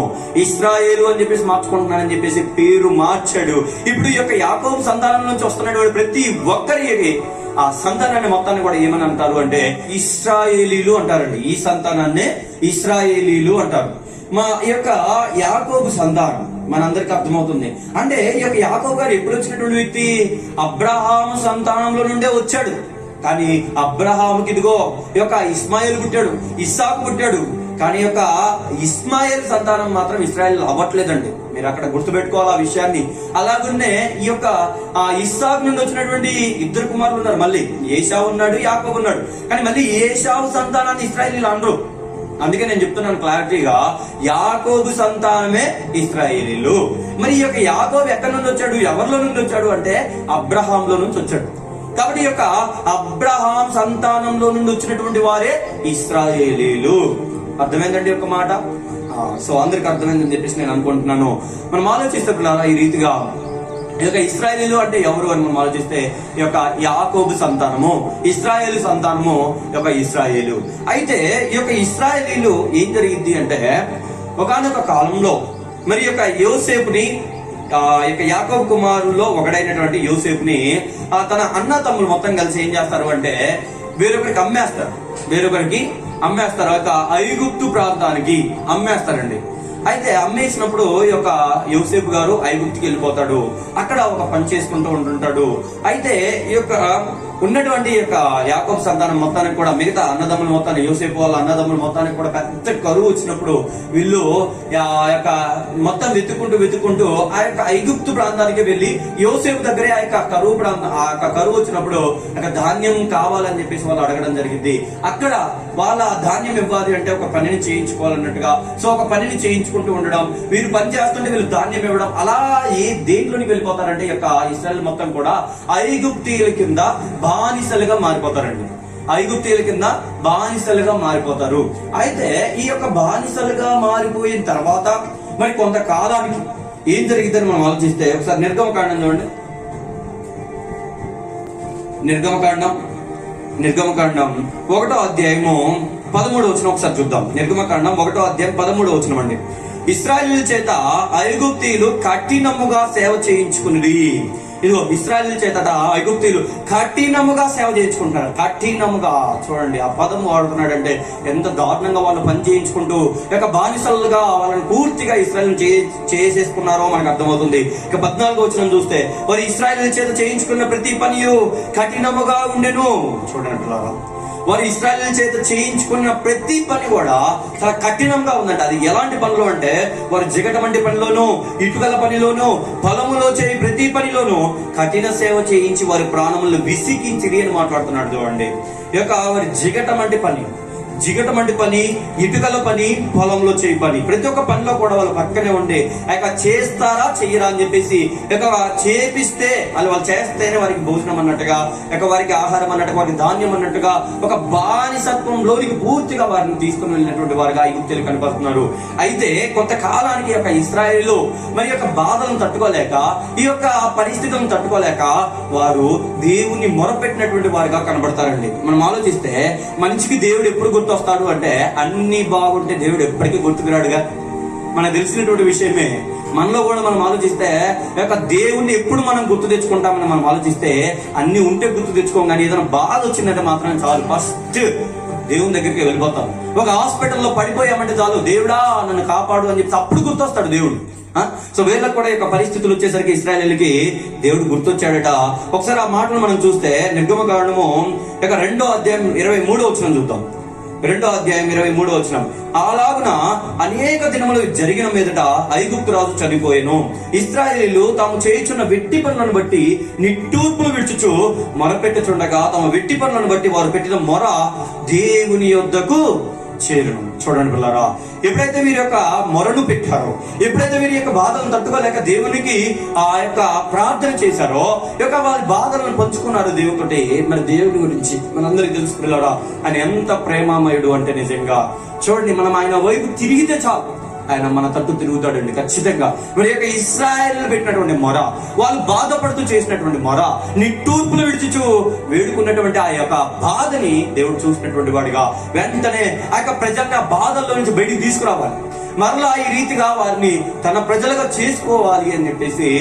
ఇశ్రాయేలు అని చెప్పేసి మార్చుకుంటున్నానని చెప్పేసి పేరు మార్చాడు. ఇప్పుడు ఈ యొక్క యాకోబు సంతానం నుంచి వస్తున్నటువంటి ప్రతి ఒక్కరికి ఆ సంతానాన్ని మొత్తాన్ని కూడా ఏమని అంటారు అంటే ఇశ్రాయేలీలు అంటారండి. ఈ సంతానాన్ని ఇశ్రాయేలీలు అంటారు. మా యొక్క యాకోబు సంతానం మనందరికి అర్థమవుతుంది. అంటే ఈ యొక్క యాకోబు గారు ఎప్పుడు వచ్చినటువంటి వ్యక్తి? అబ్రహాము సంతానంలో నుండే వచ్చాడు. కానీ అబ్రహాముకి ఇదిగో ఈ యొక్క ఇస్మాయిల్ పుట్టాడు, ఇస్సాకు పుట్టాడు. కానీ యొక్క ఇస్మాయిల్ సంతానం మాత్రం ఇశ్రాయేల్ అవ్వట్లేదండి. మీరు అక్కడ గుర్తుపెట్టుకోవాలి ఆ విషయాన్ని. అలాగనే ఈ యొక్క ఇస్సాకు నుండి వచ్చినటువంటి ఇద్దరు కుమారులు ఉన్నారు. మళ్ళీ ఏషావు ఉన్నాడు, యాకోబు ఉన్నాడు. కానీ మళ్ళీ ఏషావు సంతానాన్ని ఇశ్రాయేలీలు అనరు. అందుకే నేను చెప్తున్నాను క్లారిటీగా, యాకోబు సంతానమే ఇశ్రాయేలీలు. మరి ఈ యొక్క యాకోబు ఎక్కడి నుండి వచ్చాడు, ఎవరిలో నుండి వచ్చాడు అంటే అబ్రహాంలో నుంచి వచ్చాడు. కాబట్టి ఈ యొక్క అబ్రహాం సంతానంలో నుండి వచ్చినటువంటి వారే ఇశ్రాయేలీలు. అర్థమైందండి ఒక మాట? సో అందరికి అర్థమైందని చెప్పేసి నేను అనుకుంటున్నాను. మనం ఆలోచిస్తే ఈ రీతిగా ఈ యొక్క ఇశ్రాయేలీలు అంటే ఎవరు అని మనం ఆలోచిస్తే, ఈ యొక్క యాకోబు సంతానము, ఇశ్రాయేలు సంతానము యొక్క ఇశ్రాయేలు. అయితే ఈ యొక్క ఇశ్రాయేలీలు ఏం జరిగింది అంటే, ఒకానొక కాలంలో మరి యొక్క యోసేపుని, యొక్క యాకోబు కుమారుల్లో ఒకడైనటువంటి యోసేపుని తన అన్న తమ్ములు మొత్తం కలిసి ఏం చేస్తారు అంటే వేరొకరికి అమ్మేస్తారు. ఒక ఐగుప్తు ప్రాంతానికి అమ్మేస్తారండి. అయితే అమ్మేసినప్పుడు ఈ యొక్క యోసేపు గారు ఐగుప్తుకి వెళ్ళిపోతాడు. అక్కడ ఒక పని చేసుకుంటూ ఉంటుంటాడు. అయితే ఈ యొక్క ఉన్నటువంటి యొక్క యాకోబు సంతానం మొత్తానికి కూడా, మిగతా అన్నదమ్ముల మొత్తాన్ని, యోసేపు వాళ్ళ అన్నదమ్ముల మొత్తానికి కూడా పెద్ద కరువు వచ్చినప్పుడు వీళ్ళు ఆ యొక్క మొత్తం వెతుక్కుంటూ ఆ యొక్క ఐగుప్తు ప్రాంతానికి వెళ్ళి యోసేపు దగ్గరే ఆ యొక్క కరువు వచ్చినప్పుడు ధాన్యం కావాలని చెప్పేసి వాళ్ళు అడగడం జరిగింది. అక్కడ వాళ్ళ ధాన్యం ఇవ్వాలి అంటే ఒక పనిని చేయించుకోవాలన్నట్టుగా, సో ఒక పనిని చేయించుకుంటూ ఉండడం, వీరు పని చేస్తుంటే వీళ్ళు ధాన్యం ఇవ్వడం, అలా దేంట్లోకి వెళ్ళిపోతారంటే ఈ యొక్క ఇశ్రాయేల్ మొత్తం కూడా ఐగుప్తీయుల కింద బానిసలుగా మారిపోతారండి. ఐగుప్తీయుల కింద బానిసలుగా మారిపోతారు. అయితే ఈ యొక్క బానిసలుగా మారిపోయిన తర్వాత మరి కొంతకాలానికి ఏం జరిగిందని మనం ఆలోచిస్తే, ఒకసారి నిర్గమకాండం చూడండి. నిర్గమకాండం 1వ అధ్యాయము 13వ వచనం ఒకసారి చూద్దాం. నిర్గమకాండం 1వ అధ్యాయం 13వ వచనం అండి. ఇశ్రాయేలీయుల చేత ఐగుప్తీయులు కఠినముగా సేవ చేయించుకుని ఇదిగో ఇశ్రాయేలు చేతట ఐగుప్తీయులు కఠినముగా సేవ చేయించుకుంటున్నారు. కఠినముగా చూడండి ఆ పదం వాడుతున్నాడంటే ఎంత దారుణంగా వాళ్ళు పని చేయించుకుంటూ బానిసలుగా వాళ్ళని పూర్తిగా ఇశ్రాయేలు చేసేసుకున్నారో మనకు అర్థమవుతుంది. ఇక 14వ వచనం చూస్తే వారు ఇశ్రాయేలు చేత చేయించుకున్న ప్రతి పని కఠినముగా ఉండెను. చూడండి వారు ఇశ్రాయేలు చేత చేయించుకున్న ప్రతి పని కూడా చాలా కఠినంగా ఉందంట. అది ఎలాంటి పనులు అంటే వారు జిగటమంటి పనిలోను, ఇటుకల పనిలోను, పొలములో చేయి ప్రతి పనిలోను కఠిన సేవ చేయించి వారి ప్రాణములను విసిగించిరి అని మాట్లాడుతున్నాడు. చూడండి వారి జిగటమంటి పని, ఇటుకల పని, పొలంలో చేయి పని, ప్రతి ఒక్క పనిలో కూడా వాళ్ళు పక్కనే ఉండి చేస్తారా చెయ్యరా అని చెప్పేసి చేపిస్తే వాళ్ళు చేస్తేనే వారికి భోజనం అన్నట్టుగా, వారికి ఆహారం అన్నట్టుగా, వారికి ధాన్యం అన్నట్టుగా ఒక బానిసత్వంలోనికి పూర్తిగా వారిని తీసుకుని వెళ్ళినటువంటి వారిగా ఐగుప్తీయులు కనపడుతున్నారు. అయితే కొంతకాలానికి ఇశ్రాయేలు మరి బాధలను తట్టుకోలేక, ఈ యొక్క పరిస్థితులను తట్టుకోలేక వారు దేవుని మొరపెట్టినటువంటి వారిగా కనబడతారండి. మనం ఆలోచిస్తే మనిషికి దేవుడు ఎప్పుడు గుర్తొస్తాడు అంటే అన్ని బాగుంటే దేవుడు ఎప్పటికీ గుర్తుకురాడుగా. మనకు తెలిసినటువంటి విషయమే. మనలో కూడా మనం ఆలోచిస్తే దేవుణ్ణి ఎప్పుడు మనం గుర్తు తెచ్చుకుంటామని మనం ఆలోచిస్తే అన్ని ఉంటే గుర్తు తెచ్చుకోం, కానీ ఏదైనా బాధ వచ్చిందంటే మాత్రం చాలు ఫస్ట్ దేవుని దగ్గరికి వెళ్ళిపోతాం. ఒక హాస్పిటల్లో పడిపోయామంటే చాలు దేవుడా నన్ను కాపాడు అని చెప్పి అప్పుడు గుర్తొస్తాడు దేవుడు. సో వీళ్ళకి కూడా యొక్క పరిస్థితులు వచ్చేసరికి ఇశ్రాయేలుకి దేవుడు గుర్తొచ్చాడట. ఒకసారి ఆ మాటలు మనం చూస్తే నిర్గమకాండము 2వ అధ్యాయం 23వ వచనం చూద్దాం. 2వ అధ్యాయం 23వ వచనం. అలాగున అనేక దినములు జరిగిన మీదట ఐగుప్తు రాజు చనిపోయెను. ఇశ్రాయేలీయులు తాము చేయుచున్న వెట్టి పనులను బట్టి నిట్టూర్పులు విడుచుచు మొరపెట్టుచుండగా తమ వెట్టి పనులను బట్టి వారు పెట్టిన మొర దేవుని యొద్దకు చేరును. చూడండి పిల్లరా, ఎప్పుడైతే వీరి యొక్క మొరను పెట్టారో, ఎప్పుడైతే వీరి యొక్క బాధలను తట్టుకోలేక దేవునికి ఆ యొక్క ప్రార్థన చేశారో, వారి బాధలను పంచుకున్నారు దేవునితోటి. మరి దేవుని గురించి మనందరికీ తెలుసు పిల్లరా, ఆయన ఎంత ప్రేమామయుడు అంటే నిజంగా చూడండి, మనం ఆయన వైపు తిరిగితే చాలు ఆయన మన తట్టు తిరుగుతాడండి ఖచ్చితంగా. మరి ఇశ్రాయేలు పెట్టినటువంటి మొర, వాళ్ళు బాధపడుతూ చేసినటువంటి మొర, నిట్టూర్పులు విడిచిచు వేడుకున్నటువంటి ఆ యొక్క బాధని దేవుడు చూసినటువంటి వాడిగా వెంటనే ఆ యొక్క ప్రజల్ని ఆ బాధల్లో నుంచి బయటికి తీసుకురావాలి, మరలా ఈ రీతిగా వారిని తన ప్రజలుగా చేసుకోవాలి అని చెప్పేసి,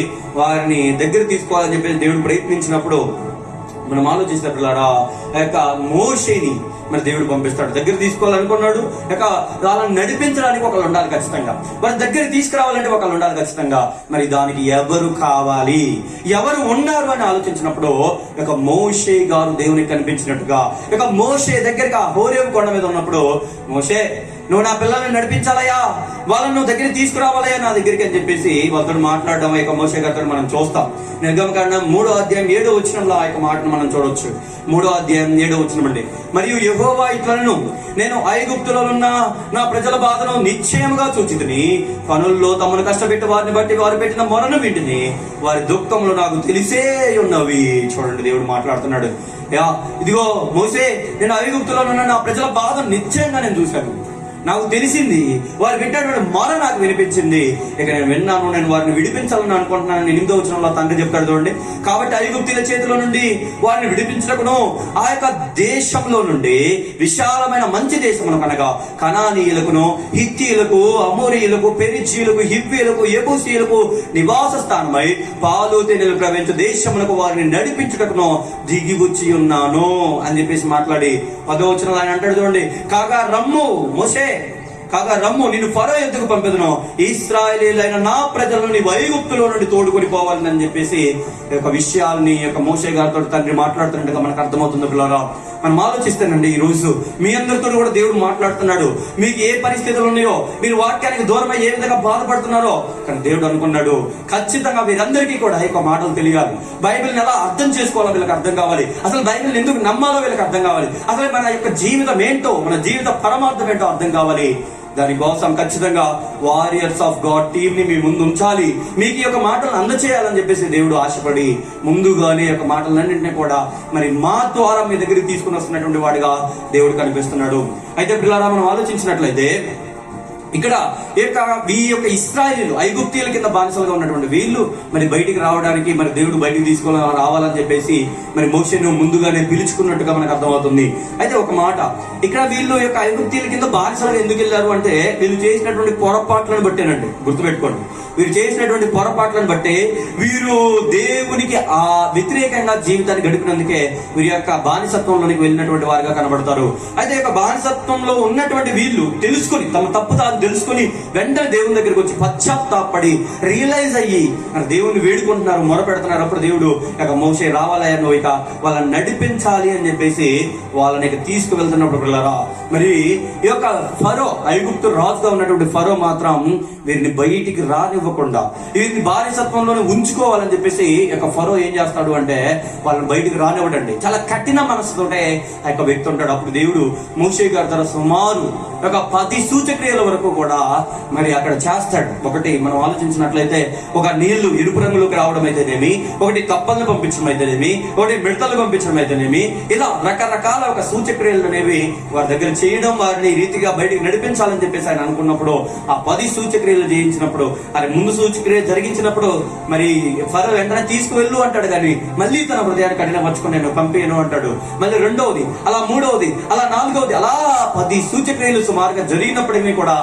వారిని దగ్గర తీసుకోవాలని చెప్పేసి దేవుడు ప్రయత్నించినప్పుడు మనం ఆలోచిస్తే పిల్లారా, మోషేని మరి దేవుడు పంపిస్తాడు. దగ్గర తీసుకోవాలనుకున్నాడు, వాళ్ళని నడిపించడానికి ఒకళ్ళు ఉండాలి ఖచ్చితంగా, మరి దగ్గర తీసుకురావాలంటే ఒకళ్ళు ఉండాలి ఖచ్చితంగా. మరి దానికి ఎవరు కావాలి, ఎవరు ఉన్నారు అని ఆలోచించినప్పుడు మోషే గారు దేవునికి కనిపించినట్టుగా, మోషే దగ్గరగా హోరేబు కొండ మీద ఉన్నప్పుడు, మోషే నువ్వు నా పిల్లల్ని నడిపించాలయ్యా, వాళ్ళని నువ్వు దగ్గర తీసుకురావాలయ్యా నా దగ్గరికి అని చెప్పేసి వాళ్ళతో మాట్లాడడం మోషే గారితో మనం చూస్తాం. నిర్గమకాండం 3వ అధ్యాయం 7వ వచనంలో ఆ యొక్క మాటను మనం చూడొచ్చు. 3వ అధ్యాయం 7వ వచనం అండి. మరియు యెహోవా ఇట్లనెను, నేను ఐగుప్తులో ఉన్న నా ప్రజల బాధను నిశ్చయముగా చూచితిని, పనుల్లో తమను కష్టపెట్టి వారిని బట్టి వారు పెట్టిన మొరను వింటిని, వారి దుఃఖములు నాకు తెలిసే ఉన్నవి. చూడండి దేవుడు మాట్లాడుతున్నాడు. ఇదిగో మోసే, నేను ఐగుప్తులో ఉన్న నా ప్రజల బాధ నిశ్చయంగా నేను చూశాను, నాకు తెలిసింది, వారు వింటటువంటి మొర నాకు వినిపించింది, నేను విన్నాను, నేను వారిని విడిపించాలని అనుకుంటున్నాను. 8వ వచనంలో తండ్రి చెప్తాడు చూడండి. కాబట్టి ఐగుప్తీయుల చేతిలో నుండి వారిని విడిపించటకును ఆ యొక్క దేశంలో నుండి విశాలమైన మంచి దేశమును కనుక కనానీయులకును, హిత్తీయులకు, అమోరీయులకు, పెరిజీయులకు, హివ్వీయులకు, యెబూసీయులకు నివాస స్థానమై పాలు తేనెలు ప్రవహించు దేశమునకు వారిని నడిపించుటకును దిగి వచ్చి ఉన్నాను అని చెప్పేసి మాట్లాడి 10వ వచనంలో ఆయన అంటాడు చూడండి. కాగా రమ్ము మోషే, కాగా రమ్ము, నిన్ను ఫరో ఎద్దుకు పంపెదను, ఇశ్రాయేలీయులైన నా ప్రజలను నీ ఐగుప్తులో నుండి తోడుకొని పోవాలని అని చెప్పేసి విషయాల్ని మోషే గారితో తండ్రి మాట్లాడుతున్నట్టుగా మనకు అర్థమవుతుంది పిల్లరా. మనం ఆలోచిస్తేనండి, ఈ రోజు మీ అందరితో కూడా దేవుడు మాట్లాడుతున్నాడు. మీకు ఏ పరిస్థితులు ఉన్నాయో, మీరు వాక్యానికి దూరమై ఏ విధంగా బాధపడుతున్నారో, కానీ దేవుడు అనుకున్నాడు ఖచ్చితంగా వీరందరికీ కూడా ఈ మాటలు తెలియాలి. బైబిల్ని ఎలా అర్థం చేసుకోవాలో వీళ్ళకి అర్థం కావాలి, అసలు బైబిల్ని ఎందుకు నమ్మాలో వీళ్ళకి అర్థం కావాలి, అసలు మన యొక్క జీవితం ఏంటో, మన జీవిత పరమార్థం ఏంటో అర్థం కావాలి. దానికోసం ఖచ్చితంగా వారియర్స్ ఆఫ్ గాడ్ టీమ్ ని మీ ముందు ఉంచాలి, మీకు ఈ యొక్క మాటలను అందచేయాలని చెప్పేసి దేవుడు ఆశపడి ముందుగానే యొక్క మాటలన్నింటినీ కూడా మరి మా ద్వారా మీ దగ్గరికి తీసుకుని వస్తున్నటువంటి వాడిగా దేవుడు కనిపిస్తున్నాడు. అయితే పిల్లరా, మనం ఆలోచించినట్లయితే ఇక్కడ ఈ యొక్క ఇశ్రాయేలీయులు ఐగుప్తీయుల కింద బానిసలుగా ఉన్నటువంటి వీళ్ళు మరి బయటికి రావడానికి మరి దేవుడు బయటికి తీసుకొని రావాలని చెప్పేసి మరి మోషేను ముందుగానే పిలుచుకున్నట్టుగా మనకు అర్థమవుతుంది. అయితే ఒక మాట, ఇక్కడ వీళ్ళు యొక్క ఐగుప్తీయుల కింద బానిసలుగా ఎందుకు వెళ్ళారు అంటే వీళ్ళు చేసినటువంటి పొరపాట్లను బట్టేనండి. గుర్తుపెట్టుకోండి, వీరు చేసినటువంటి పొరపాట్లను బట్టే వీరు దేవునికి వ్యతిరేకంగా జీవితాన్ని గడిపినందుకే వీరి యొక్క బానిసత్వంలోనికి వెళ్ళినటువంటి వారిగా కనబడతారు. అయితే ఈ యొక్క బానిసత్వంలో ఉన్నటువంటి వీళ్ళు తెలుసుకొని, తమ తప్పు తాను తెలుసుకొని వెంటనే దేవుని దగ్గరికి వచ్చి పశ్చాత్తాపడి రియలైజ్ అయ్యి దేవుని వేడుకుంటున్నారు, మొరపెడుతున్నారు. అప్పుడు దేవుడు ఇక మోషే రావాలని ఇక వాళ్ళని నడిపించాలి అని చెప్పేసి వాళ్ళని ఇక తీసుకువెళ్తున్నప్పుడు పిల్లరా, మరి ఈ యొక్క ఫరో, ఐగుప్తు రాజుగా ఉన్నటువంటి ఫరో మాత్రం వీరిని బయటికి రానివ్వకుండా వీరిని బానిసత్వంలోనే ఉంచుకోవాలని చెప్పేసి ఇక ఫరో ఏం చేస్తాడు అంటే వాళ్ళని బయటికి రానివ్వడండి. చాలా కఠిన మనసుతోటే ఆ యొక్క వ్యక్తి ఉంటాడు. అప్పుడు దేవుడు మోషే గారి ద్వారా సుమారు ఒక 10 సూచక్రియల వరకు కూడా మరి అక్కడ చేస్తాడు. ఒకటి మనం ఆలోచించినట్లయితే ఒక నీళ్లు ఎరుపు రంగులోకి రావడం అయితేనేమి, ఒకటి కప్పలను పంపించడం అయితేనేమి, ఒకటి మిడతలు పంపించడం అయితేనేమి, ఇలా రకరకాల ఒక సూచక్రియలు అనేవి వారి దగ్గర చేయడం, వారిని రీతిగా బయటికి నడిపించాలని చెప్పేసి ఆయన అనుకున్నప్పుడు ఆ 10 సూచక్రియలు చేయించినప్పుడు, అది ముందు సూచక్రియ జరిగించినప్పుడు మరి ఫరో వెంటనే తీసుకువెళ్ళు అంటాడు. కానీ మళ్ళీ తన హృదయాన్ని కఠినపరుచుకుని నేను పంపేయను అంటాడు. మళ్ళీ రెండవది, అలా మూడవది, అలా నాలుగవది, అలా 10 సూచక్రియలు సుమారుగా జరిగినప్పటికీ కూడా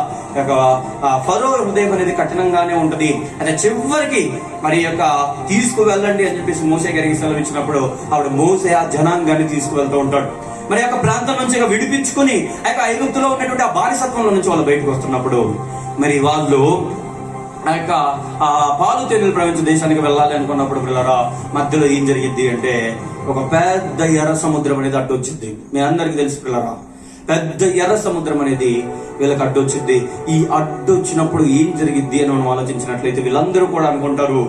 ఫరో హృదయం అనేది కఠినంగానే ఉంటది. అయితే చివరికి మరి యొక్క తీసుకువెళ్ళండి అని చెప్పేసి మోసే గారికి సెలవు ఇచ్చినప్పుడు ఆవిడ మోసే ఆ జనాంగాన్ని తీసుకువెళ్తూ ఉంటాడు. మరి యొక్క ప్రాంతం నుంచి విడిపించుకుని ఆ యొక్క ఐగుప్తులో ఉన్నటువంటి ఆ బానిసత్వంలో నుంచి వాళ్ళు బయటకు వస్తున్నప్పుడు మరి వాళ్ళు ఆ యొక్క పాలు తేనెలు ప్రపంచ దేశానికి వెళ్ళాలి అనుకున్నప్పుడు పిల్లరా, మధ్యలో ఏం జరిగింది అంటే ఒక పెద్ద ఎర్ర సముద్రం అనేది అడ్డు వచ్చింది. మీ అందరికి తెలుసు పిల్లరా, పెద్ద ఎర్ర సముద్రం అనేది వీళ్ళకి అడ్డు వచ్చింది. ఈ అడ్డు వచ్చినప్పుడు ఏం జరిగిద్ది అని మనం ఆలోచించినట్లయితే వీళ్ళందరూ కూడా అనుకుంటారు,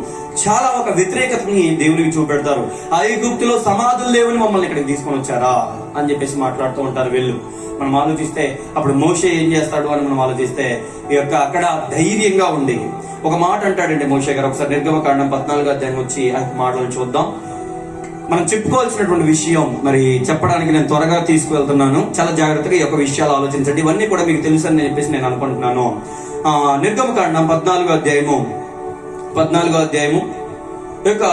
చాలా ఒక వ్యతిరేకతని దేవునికి చూపెడతారు. ఐగుప్తులో సమాధులు లేవని మమ్మల్ని ఇక్కడికి తీసుకొని వచ్చారా అని చెప్పేసి మాట్లాడుతూ ఉంటారు వీళ్ళు. మనం ఆలోచిస్తే అప్పుడు మోషే ఏం చేస్తాడు అని మనం ఆలోచిస్తే ఈ యొక్క అక్కడ ధైర్యంగా ఉండి ఒక మాట అంటాడండి మోషే గారు. ఒకసారి నిర్గమకాండం 14వ అధ్యాయం వచ్చి ఆ మాటలు చూద్దాం. మనం చెప్పుకోవాల్సినటువంటి విషయం మరి చెప్పడానికి నేను త్వరగా తీసుకువెళ్తున్నాను. చాలా జాగ్రత్తగా ఈ యొక్క విషయాలు ఆలోచించండి. ఇవన్నీ కూడా మీకు తెలుసు అని చెప్పేసి నేను అనుకుంటున్నాను. నిర్గమకాండం 14వ అధ్యాయము యొక్క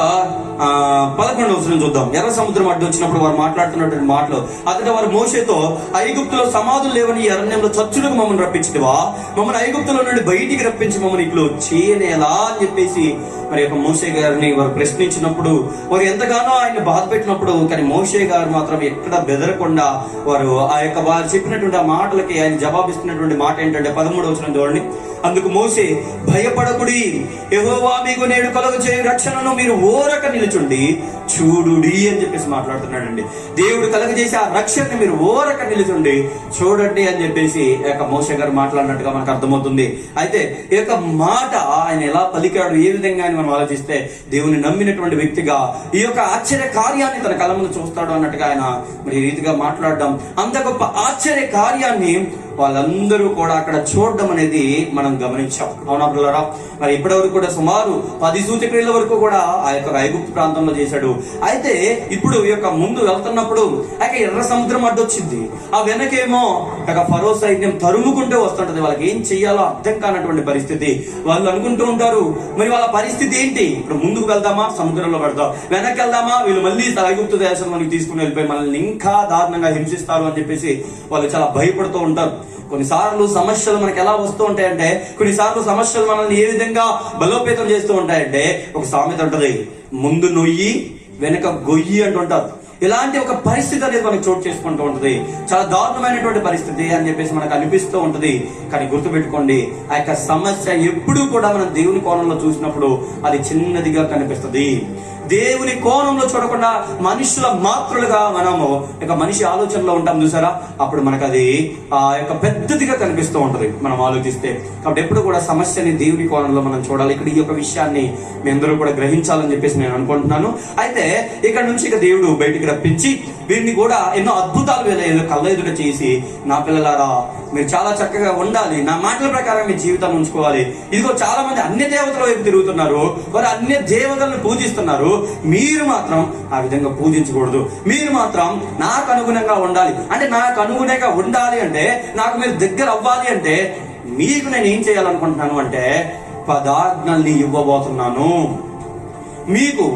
11వ వచనం చూద్దాం. ఎర్ర సముద్రం అడ్డు వచ్చినప్పుడు వారు మాట్లాడుతున్నటువంటి మాటలు, అతడు వారు మోషేతో, ఐగుప్తులో సమాధులు లేవని అరణ్యంలో చచ్చులకు మమ్మల్ని రప్పించితివా, మమ్మల్ని ఐగుప్తులో నుండి బయటికి రప్పించి మమ్మల్ని ఇట్లు చేయనేలా అని చెప్పేసి మరి యొక్క మోషే గారిని వారు ప్రశ్నించినప్పుడు, వారు ఎంతగానో ఆయన బాధ పెట్టినప్పుడు, కానీ మోషే గారు మాత్రం ఎక్కడ బెదరకుండా వారు ఆ యొక్క వారు చెప్పినటువంటి ఆ మాటలకి ఆయన జవాబిస్తున్నటువంటి మాట ఏంటంటే 13వ వచనం చూడండి. అందుకు మోషే, భయపడకుడి, యెహోవా మీకు నేడు కలుగ చేయు రక్షణను మీరు ఓరక నిలుచుండి చూడుడి అని చెప్పేసి మాట్లాడుతున్నాడండి. దేవుడు కలుగజేసి ఆ రక్షణని మీరు ఓరక నిలుచుండి చూడండి అని చెప్పేసి ఈ యొక్క మోషే గారు మాట్లాడినట్టుగా మనకు అర్థమవుతుంది. అయితే ఈ యొక్క మాట ఆయన ఎలా పలికాడు, ఏ విధంగా అని మనం ఆలోచిస్తే దేవుని నమ్మినటువంటి వ్యక్తిగా ఈ యొక్క ఆశ్చర్య కార్యాన్ని తన కళ్ళ ముందు చూస్తాడు అన్నట్టుగా ఆయన మరి ఈ రీతిగా మాట్లాడడం, అంత గొప్ప ఆశ్చర్య కార్యాన్ని వాళ్ళందరూ కూడా అక్కడ చూడడం అనేది మనం గమనించాం. అవునా పిల్లరా? మరి ఇప్పటివరకు కూడా సుమారు 10 సూచక్రియల వరకు కూడా ఆ యొక్క ఐగుప్తు ప్రాంతంలో చేశాడు. అయితే ఇప్పుడు ఈ యొక్క ముందు వెళ్తున్నప్పుడు ఆ యొక్క ఎర్ర సముద్రం అడ్డొచ్చింది. ఆ వెనకేమో ఒక ఫరో సైన్యం తరుముకుంటూ వస్తుంటది. వాళ్ళకి ఏం చెయ్యాలో అర్థం కానటువంటి పరిస్థితి. వాళ్ళు అనుకుంటూ ఉంటారు, మరి వాళ్ళ పరిస్థితి ఏంటి? ఇప్పుడు ముందుకు వెళ్దామా, సముద్రంలో పడతాం, వెనక్కి వెళ్దామా, వీళ్ళు మళ్ళీ ఐగుప్తు దేశం మనకి తీసుకుని వెళ్ళిపోయి మనల్ని ఇంకా దారుణంగా హింసిస్తారు అని చెప్పేసి వాళ్ళు చాలా భయపడుతూ ఉంటారు. కొన్నిసార్లు సమస్యలు మనకి ఎలా వస్తూ ఉంటాయంటే, కొన్నిసార్లు సమస్యలు మనల్ని ఏ విధంగా బలోపేతం చేస్తూ ఉంటాయంటే, ఒక సామెత ఉంటది, ముందు నొయ్యి వెనక గొయ్యి అంటుంటారు. ఇలాంటి ఒక పరిస్థితి అనేది మనకు చోటు చేసుకుంటూ ఉంటది. చాలా దారుణమైనటువంటి పరిస్థితి అని చెప్పేసి మనకు అనిపిస్తూ ఉంటది. కానీ గుర్తుపెట్టుకోండి, ఆ యొక్క సమస్య ఎప్పుడూ కూడా మనం దేవుని కోణంలో చూసినప్పుడు అది చిన్నదిగా కనిపిస్తుంది. దేవుని కోణంలో చూడకుండా మనుషుల మాత్రులుగా మనము ఇక మనిషి ఆలోచనలో ఉంటాం చూసారా, అప్పుడు మనకు అది ఆ యొక్క పెద్దదిగా కనిపిస్తూ ఉంటది మనం ఆలోచిస్తే. కాబట్టి ఎప్పుడు కూడా సమస్యని దేవుని కోణంలో మనం చూడాలి. ఇక్కడ ఈ యొక్క విషయాన్ని మీ అందరూ కూడా గ్రహించాలని చెప్పేసి నేను అనుకుంటున్నాను. అయితే ఇక్కడ నుంచి ఇక దేవుడు బయటికి రప్పించి వీరిని కూడా ఎన్నో అద్భుతాలు కళ్ళ ఎదుట చేసి, నా పిల్లలారా మీరు చాలా చక్కగా ఉండాలి, నా మాటల ప్రకారం మీ జీవితాన్ని ఉంచుకోవాలి. ఇదిగో చాలా మంది అన్య దేవతల వైపు తిరుగుతున్నారు, వారు అన్య దేవతలను పూజిస్తున్నారు, మీరు మాత్రం ఆ విధంగా పూజించకూడదు. మీరు మాత్రం నాకు అనుగుణంగా ఉండాలి. అంటే నాకు అనుగుణంగా ఉండాలి అంటే, నాకు మీరు దగ్గర అవ్వాలి అంటే మీకు నేను ఏం చేయాలనుకుంటున్నాను అంటే 10 ఆజ్ఞల్ని ఇవ్వబోతున్నాను.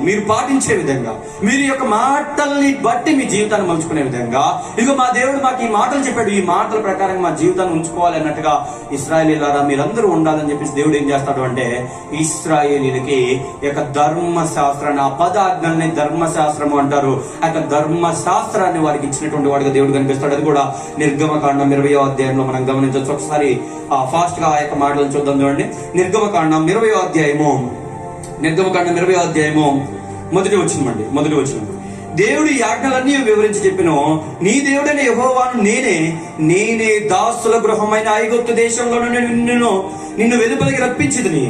మీరు పాటించే విధంగా, మీరు యొక్క మాటల్ని బట్టి మీ జీవితాన్ని మలుచుకునే విధంగా, ఇదిగో మా దేవుడు మాకు ఈ మాటలు చెప్పాడు, ఈ మాటల ప్రకారం మా జీవితాన్ని ఉంచుకోవాలి అన్నట్టుగా ఇశ్రాయేలీయులారా మీరందరూ ఉండాలని చెప్పేసి దేవుడు ఏం చేస్తాడు అంటే ఇశ్రాయేలీయులకి యొక్క ధర్మశాస్త్రాన్ని, ఆ 10 ఆజ్ఞల్ని ధర్మశాస్త్రము అంటారు, ఆ యొక్క ధర్మశాస్త్రాన్ని వారికి ఇచ్చినటువంటి వాడిగా దేవుడు కనిపిస్తాడు. అది కూడా నిర్గమకాండం 20వ అధ్యాయంలో మనం గమనించవచ్చు. ఒకసారి ఫాస్ట్ గా ఆ యొక్క మాటలను చూద్దాం. చూడండి, నిర్గమకాండం 20వ అధ్యాయము, నిర్గమకాండం 20వ అధ్యాయము మొదటి వచనం. దేవుడు ఈ ఆజ్ఞలన్నీ వివరించి చెప్పిను, నీ దేవుడైన యెహోవాను నేనే దాసుల గృహమైన ఐగుప్తు దేశంలో నిన్ను వెలుపలికి రప్పించితిని,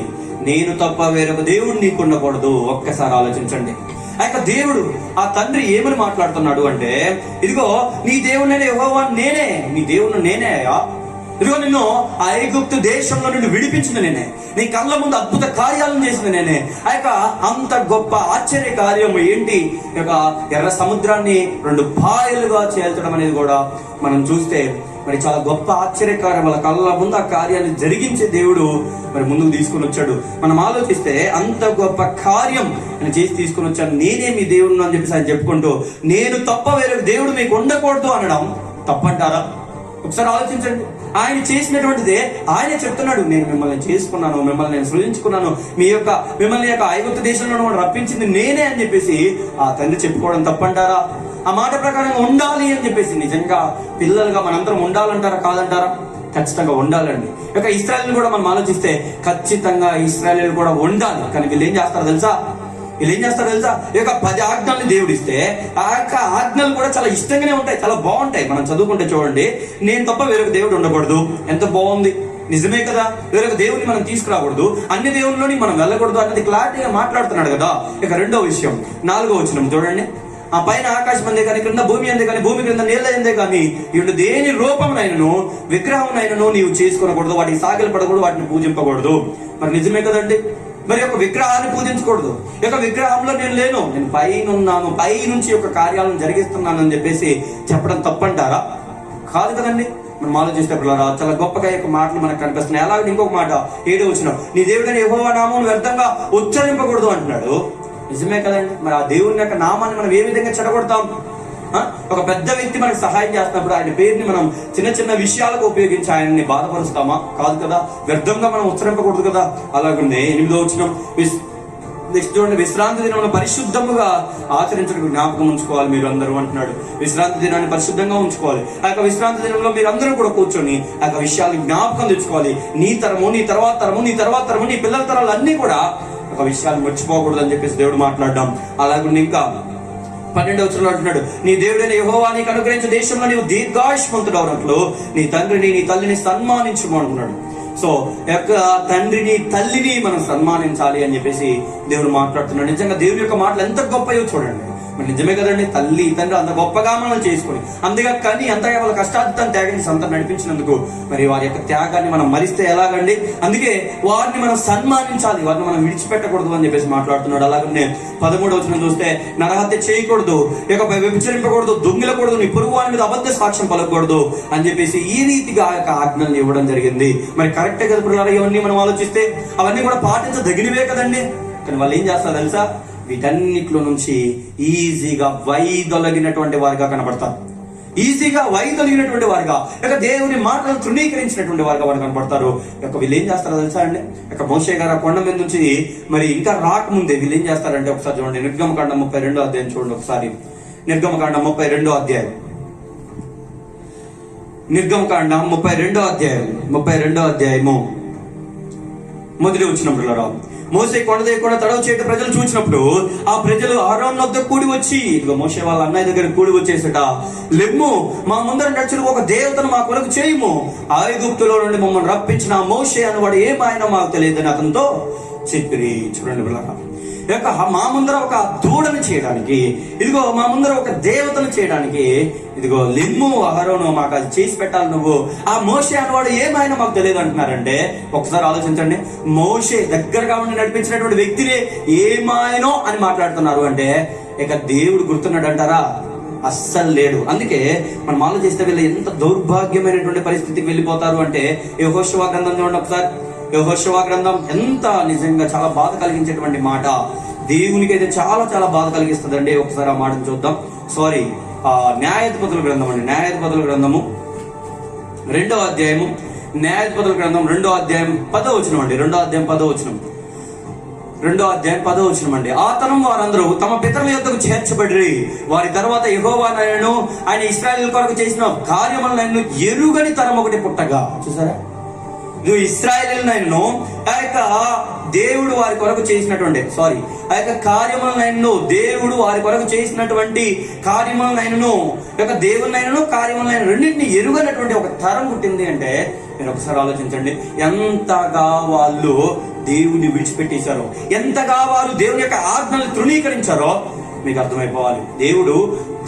నేను తప్ప వేరొక దేవుడు నీకు ఉండకూడదు. ఒక్కసారి ఆలోచించండి. ఆ యొక్క దేవుడు, ఆ తండ్రి ఏమని మాట్లాడుతున్నాడు అంటే, ఇదిగో నీ దేవుడైన యెహోవాను నీ దేవుడు నేనే అయ్యా, ఇదిగో నిన్ను ఆ ఐగుప్తు దేశంలో నిన్ను విడిపించింది నేనే, నీ కళ్ళ ముందు అద్భుత కార్యాలను చేసింది నేనే. ఆ యొక్క అంత గొప్ప ఆశ్చర్య కార్యం ఏంటి, ఈ యొక్క ఎర్ర సముద్రాన్ని 2 పాయలుగా చేల్చడం అనేది కూడా మనం చూస్తే మరి చాలా గొప్ప ఆశ్చర్యకార్యం, వాళ్ళ కళ్ళ ముందు ఆ కార్యాన్ని జరిగించే దేవుడు మరి ముందుకు తీసుకుని వచ్చాడు. మనం ఆలోచిస్తే అంత గొప్ప కార్యం నేను చేసి తీసుకుని వచ్చాను, నేనే మీ దేవుడు అని చెప్పేసి ఆయన చెప్పుకుంటూ, నేను తప్ప వేరే దేవుడు మీకు ఉండకూడదు అనడం తప్పంటారా? ఒకసారి ఆలోచించండి. ఆయన చేసినటువంటిదే ఆయనే చెప్తున్నాడు, నేను మిమ్మల్ని చేసుకున్నాను, మిమ్మల్ని నేను సృజించుకున్నాను, మిమ్మల్ని యొక్క ఐగుప్తు దేశంలో రప్పించింది నేనే అని చెప్పేసి ఆ తండ్రి చెప్పుకోవడం తప్పంటారా? ఆ మాట ప్రకారంగా ఉండాలి అని చెప్పేసి నిజంగా పిల్లలుగా మనందరం ఉండాలంటారా కాదంటారా? ఖచ్చితంగా ఉండాలండి. ఇక ఇశ్రాయేలు కూడా మనం ఆలోచిస్తే ఖచ్చితంగా ఇశ్రాయేలు కూడా ఉండాలి. కానీ వీళ్ళు ఏం చేస్తారో తెలుసా? ఈ యొక్క 10 ఆజ్ఞల్ని దేవుడు ఇస్తే ఆ యొక్క ఆజ్ఞలు కూడా చాలా ఇష్టంగానే ఉంటాయి, చాలా బాగుంటాయి. మనం చదువుకుంటే చూడండి, నేను తప్ప వేరొక దేవుడు ఉండకూడదు. ఎంత బాగుంది, నిజమే కదా. వేరొక దేవుడిని మనం తీసుకురాకూడదు, అన్ని దేవుళ్ళలోని మనం వెళ్ళకూడదు అన్నది క్లారిటీగా మాట్లాడుతున్నాడు కదా. ఇక 2వ విషయం 4వ వచనం చూడండి, ఆ పైన ఆకాశం అందే కానీ, క్రింద భూమి అందే కానీ, భూమి క్రింద నీళ్ళ అందే కానీ ఇటు దేని రూపంనైనను విగ్రహంనైనను నీవు చేసుకునకూడదు, వాటికి సాగిలు పడకూడదు, వాటిని పూజింపకూడదు. మరి నిజమే కదండి. మరి ఒక విగ్రహాన్ని పూజించకూడదు. ఈ యొక్క విగ్రహంలో నేను పైన ఉన్నాను, పై నుంచి ఒక కార్యాలను జరిగిస్తున్నాను అని చెప్పేసి చెప్పడం తప్పంటారా? కాదు కదండి. మనం ఆలోచిస్తే చాలా గొప్పగా యొక్క మాటలు మనకు కనిపిస్తున్నాయి. అలాగే ఇంకొక మాట 7వ వచనం, నీ దేవుడైన యెహోవా నామమును వ్యర్థంగా ఉచ్చరింపకూడదు అంటున్నాడు. నిజమే కదండి. మరి ఆ దేవుని యొక్క నామాన్ని మనం ఏ విధంగా చెడగొడతాం? ఒక పెద్ద వ్యక్తి మనకు సహాయం చేస్తున్నప్పుడు ఆయన పేరుని మనం చిన్న చిన్న విషయాలకు ఉపయోగించి ఆయన్ని బాధపరుస్తామా? కాదు కదా. వ్యర్థంగా మనం ఉచ్చరింపకూడదు కదా. అలాగే 8వ వచనం, నెక్స్ట్ చూడండి, విశ్రాంతి దినం పరిశుద్ధముగా ఆచరించడానికి జ్ఞాపకం ఉంచుకోవాలి మీరు అందరూ అంటున్నాడు. విశ్రాంతి దినాన్ని పరిశుద్ధంగా ఉంచుకోవాలి. ఆ యొక్క విశ్రాంతి దినంలో మీరు అందరూ కూడా కూర్చొని ఆ యొక్క విషయాలు జ్ఞాపకం తెచ్చుకోవాలి. నీ తరము, నీ తర్వాత తరము, నీ తర్వాత తరము, నీ పిల్లల తరాలు అన్ని కూడా ఒక విషయాలు మర్చిపోకూడదు అని చెప్పేసి దేవుడు మాట్లాడడం. అలాగే ఇంకా 12వ వచనంలో అంటున్నాడు, నీ దేవుడైన యెహోవా నీకు అనుగ్రహించే దేశంలో నీవు దీర్ఘాయుష్మంతుడు అవునట్లు నీ తండ్రిని నీ తల్లిని సన్మానించుము అంటున్నాడు. సో యొక్క తండ్రిని తల్లిని మనం సన్మానించాలి అని చెప్పేసి దేవుడు మాట్లాడుతున్నాడు. నిజంగా దేవుని యొక్క మాటలు ఎంత గొప్పయో చూడండి. మరి నిజమే కదండి. తల్లి తండ్రి అంత గొప్పగా మనం చేసుకుని అంతగా కానీ అంతగా వాళ్ళ కష్టార్థాన్ని త్యాగాన్ని సంత నడిపించినందుకు మరి వారి యొక్క త్యాగాన్ని మనం మరిస్తే ఎలాగండి? అందుకే వారిని మనం సన్మానించాలి, వారిని మనం విడిచిపెట్టకూడదు అని చెప్పేసి మాట్లాడుతున్నాడు. అలాగనే 13వ వచనం చూస్తే, నరహత్య చేయకూడదు, ఇక వ్యభిచరింపకూడదు, దొంగిలకూడదు, నీ పొరుగు వారి మీద అబద్ధ సాక్ష్యం పలకూడదు అని చెప్పేసి ఈ రీతిగా ఆ యొక్క ఆజ్ఞలను ఇవ్వడం జరిగింది. మరి కరెక్టే కదా పిల్లలు? ఇవన్నీ మనం ఆలోచిస్తే అవన్నీ కూడా పాటించదగినవే కదండి. కానీ వాళ్ళు ఏం చేస్తారు తెలుసా? వీటన్నిటిలో నుంచి ఈజీగా వైదొలగినటువంటి వారిగా కనబడతారు. ఈజీగా వైదొలిగినటువంటి వారిగా, ఇక దేవుని మాటలను తృణీకరించినటువంటి వారిగా వారు కనపడతారు. ఇక వీళ్ళు ఏం చేస్తారో తెలుసా అండి? ఇక మోషే గారు కొండ మీద నుంచి మరి ఇంకా రాకముందే వీళ్ళు ఏం చేస్తారంటే ఒకసారి చూడండి, నిర్గమకాండం 32వ అధ్యాయం చూడండి ఒకసారి. నిర్గమకాండం 32వ అధ్యాయం, నిర్గమకాండం 32వ అధ్యాయము మొదటి వచ్చినప్పుడు రావు. మోసే కొండ దగ్గర తడవ చేయట ప్రజలు చూసినప్పుడు ఆ ప్రజలు అహరోను వద్ద కూడి వచ్చి, ఇదిగో మోసే వాళ్ళ అన్నయ్య దగ్గర కూడి వచ్చేసట, లెమ్ము మా ముందర నడుచుడు ఒక దేవతను మా కొరకు చేయము, ఐగుప్తులో నుండి మమ్మల్ని రప్పించిన మోసే అనేవాడు ఏమాయనో మాకు తెలియదని అతనితో చెప్పిరి. చూడండి పిల్లగా, యొక్క మా ముందర ఒక దూడను చేయడానికి, ఇదిగో మా ముందర ఒక దేవతను చేయడానికి, ఇదిగో లిమ్ము అహరోను మాకు అది చేసి పెట్టాలి నువ్వు, ఆ మోషే అనేవాడు ఏమైనా మాకు తెలియదు అంటున్నారంటే ఒకసారి ఆలోచించండి. మోషే దగ్గరగా ఉండి నడిపించినటువంటి వ్యక్తిని ఏమాయనో అని మాట్లాడుతున్నారు అంటే ఇక దేవుడు గుర్తున్నాడు అంటారా? అస్సలు లేడు. అందుకే మనం ఆలోచిస్తే వీళ్ళు ఎంత దౌర్భాగ్యమైనటువంటి పరిస్థితికి వెళ్ళిపోతారు అంటే, యెహోషువ గ్రంథం చూడండి ఒకసారి. యెహోషువ గ్రంథం ఎంత నిజంగా చాలా బాధ కలిగించేటువంటి మాట. దేవునికి అయితే చాలా చాలా బాధ కలిగిస్తుందండి. ఒకసారి ఆ మాటను చూద్దాం. న్యాయాధిపతుల గ్రంథం అండి. న్యాయాధిపతుల గ్రంథము 2వ అధ్యాయము. న్యాయాధిపతుల గ్రంథం 2వ అధ్యాయం 10వ వచనం అండి. 2వ అధ్యాయం 10వ వచనం. 2వ అధ్యాయం 10వ వచనం అండి. ఆ తరం వారందరూ తమ పితరుల యొద్దకు చేర్చబడి వారి తర్వాత యెహోవా ఆయన ఇశ్రాయేలు కొరకు చేసిన కార్యములను ఎరుగని తరం ఒకటి పుట్టగా. చూసారా, నువ్వు ఇశ్రాయేలీయులను ఆ యొక్క దేవుడు వారి కొరకు చేసినటువంటి ఆ యొక్క కార్యములనైనను, దేవుడు వారి కొరకు చేసినటువంటి కార్యములనైనను, యొక్క దేవులనైనను కార్యములనైనా రెండింటిని ఎరుగనటువంటి ఒక తరం పుట్టింది అంటే, మీరు ఒకసారి ఆలోచించండి. ఎంతగా వాళ్ళు దేవుని విడిచిపెట్టేశారో, ఎంతగా వారు దేవుని యొక్క ఆజ్ఞలు తృణీకరించారో మీకు అర్థమైపోవాలి. దేవుడు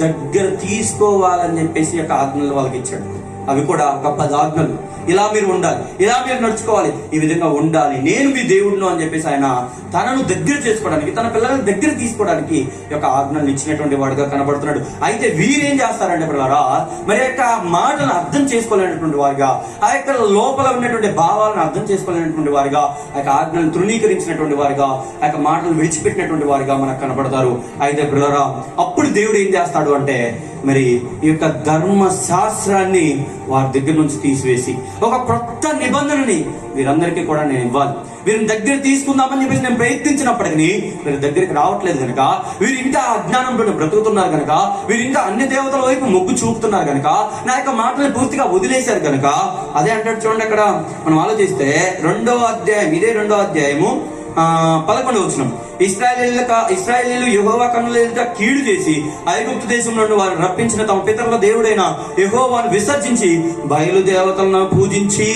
దగ్గర తీసుకోవాలని చెప్పేసి యొక్క ఆజ్ఞలు వాళ్ళకి ఇచ్చాడు. అవి కూడా ఒక 10 ఆజ్ఞలు. ఇలా మీరు ఉండాలి, ఇలా మీరు నడుచుకోవాలి, ఈ విధంగా ఉండాలి, నేను మీ దేవుడును అని చెప్పేసి ఆయన తనను దగ్గర చేసుకోవడానికి, తన పిల్లలను దగ్గర తీసుకోవడానికి యొక్క ఆజ్ఞలు ఇచ్చినటువంటి వాడుగా కనబడుతున్నాడు. అయితే వీరేం చేస్తారంటే పిల్లరా, మరి యొక్క మాటలను అర్థం చేసుకోలేనటువంటి వారిగా, ఆ యొక్క లోపల ఉన్నటువంటి భావాలను అర్థం చేసుకోలేనటువంటి వారిగా, ఆ యొక్క ఆజ్ఞలను తృణీకరించినటువంటి వారిగా, ఆ యొక్క మాటలు విడిచిపెట్టినటువంటి వారిగా మనకు కనబడతారు. అయితే పిల్లరా, అప్పుడు దేవుడు ఏం చేస్తాడు అంటే, మరి ఈ యొక్క ధర్మశాస్త్రాన్ని వారి దగ్గర నుంచి తీసివేసి ఒక కొత్త నిబంధనని వీరందరికీ కూడా నేను ఇవ్వాలి. వీరిని దగ్గర తీసుకుందామని చెప్పేసి నేను ప్రయత్నించినప్పటికీ వీరి దగ్గరికి రావట్లేదు కనుక, వీరు ఇంకా అజ్ఞానంలో బ్రతుకుతున్నారు కనుక, వీరు ఇంకా అన్ని దేవతల వైపు మొగ్గు చూపుతున్నారు కనుక, నా యొక్క మాటలను పూర్తిగా వదిలేశారు కనుక, అదే అంటాడు చూడండి. అక్కడ మనం ఆలోచిస్తే 2వ అధ్యాయం, ఇదే 2వ అధ్యాయము 11వ వచనం. ఇశ్రాయేలీయులు యెహోవా కన్నుల ఎదుట కీడు చేసి ఐగుప్తు దేశం నుండి వారు రప్పించిన తమ పితరుల దేవుడైన యెహోవాను విసర్జించి బయలు దేవతలను పూజించి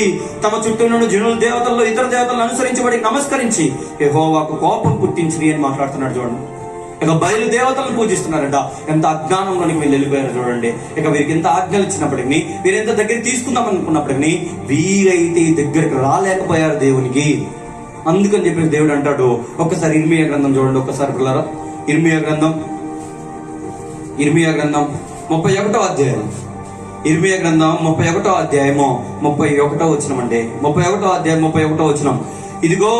తమ చుట్టూ నుండి జనుల దేవతల్లో ఇతర దేవతలను అనుసరించబడి నమస్కరించి యెహోవాకు కోపం పుట్టించి అని మాట్లాడుతున్నాడు చూడండి. ఇక బయలు దేవతలను పూజిస్తున్నారంట. ఎంత అజ్ఞానంలోనికి వీళ్ళు వెళ్ళిపోయారు చూడండి. ఇక వీరికి ఎంత ఆజ్ఞలు ఇచ్చినప్పటికీ, వీరెంత దగ్గర తీసుకుందాం అనుకున్నప్పటికీ వీరైతే దగ్గరికి రాలేకపోయారు దేవునికి. అందుకని చెప్పి దేవుడు అంటాడు, ఒక్కసారి ఇర్మియా గ్రంథం చూడండి. ఒక్కసారి పిల్లరా, ఇర్మియా గ్రంథం 31వ అధ్యాయం. ఇర్మియా గ్రంథం 31వ అధ్యాయము 31వ వచనం అండి. 31వ అధ్యాయం 31వ వచనం. ఇదిగో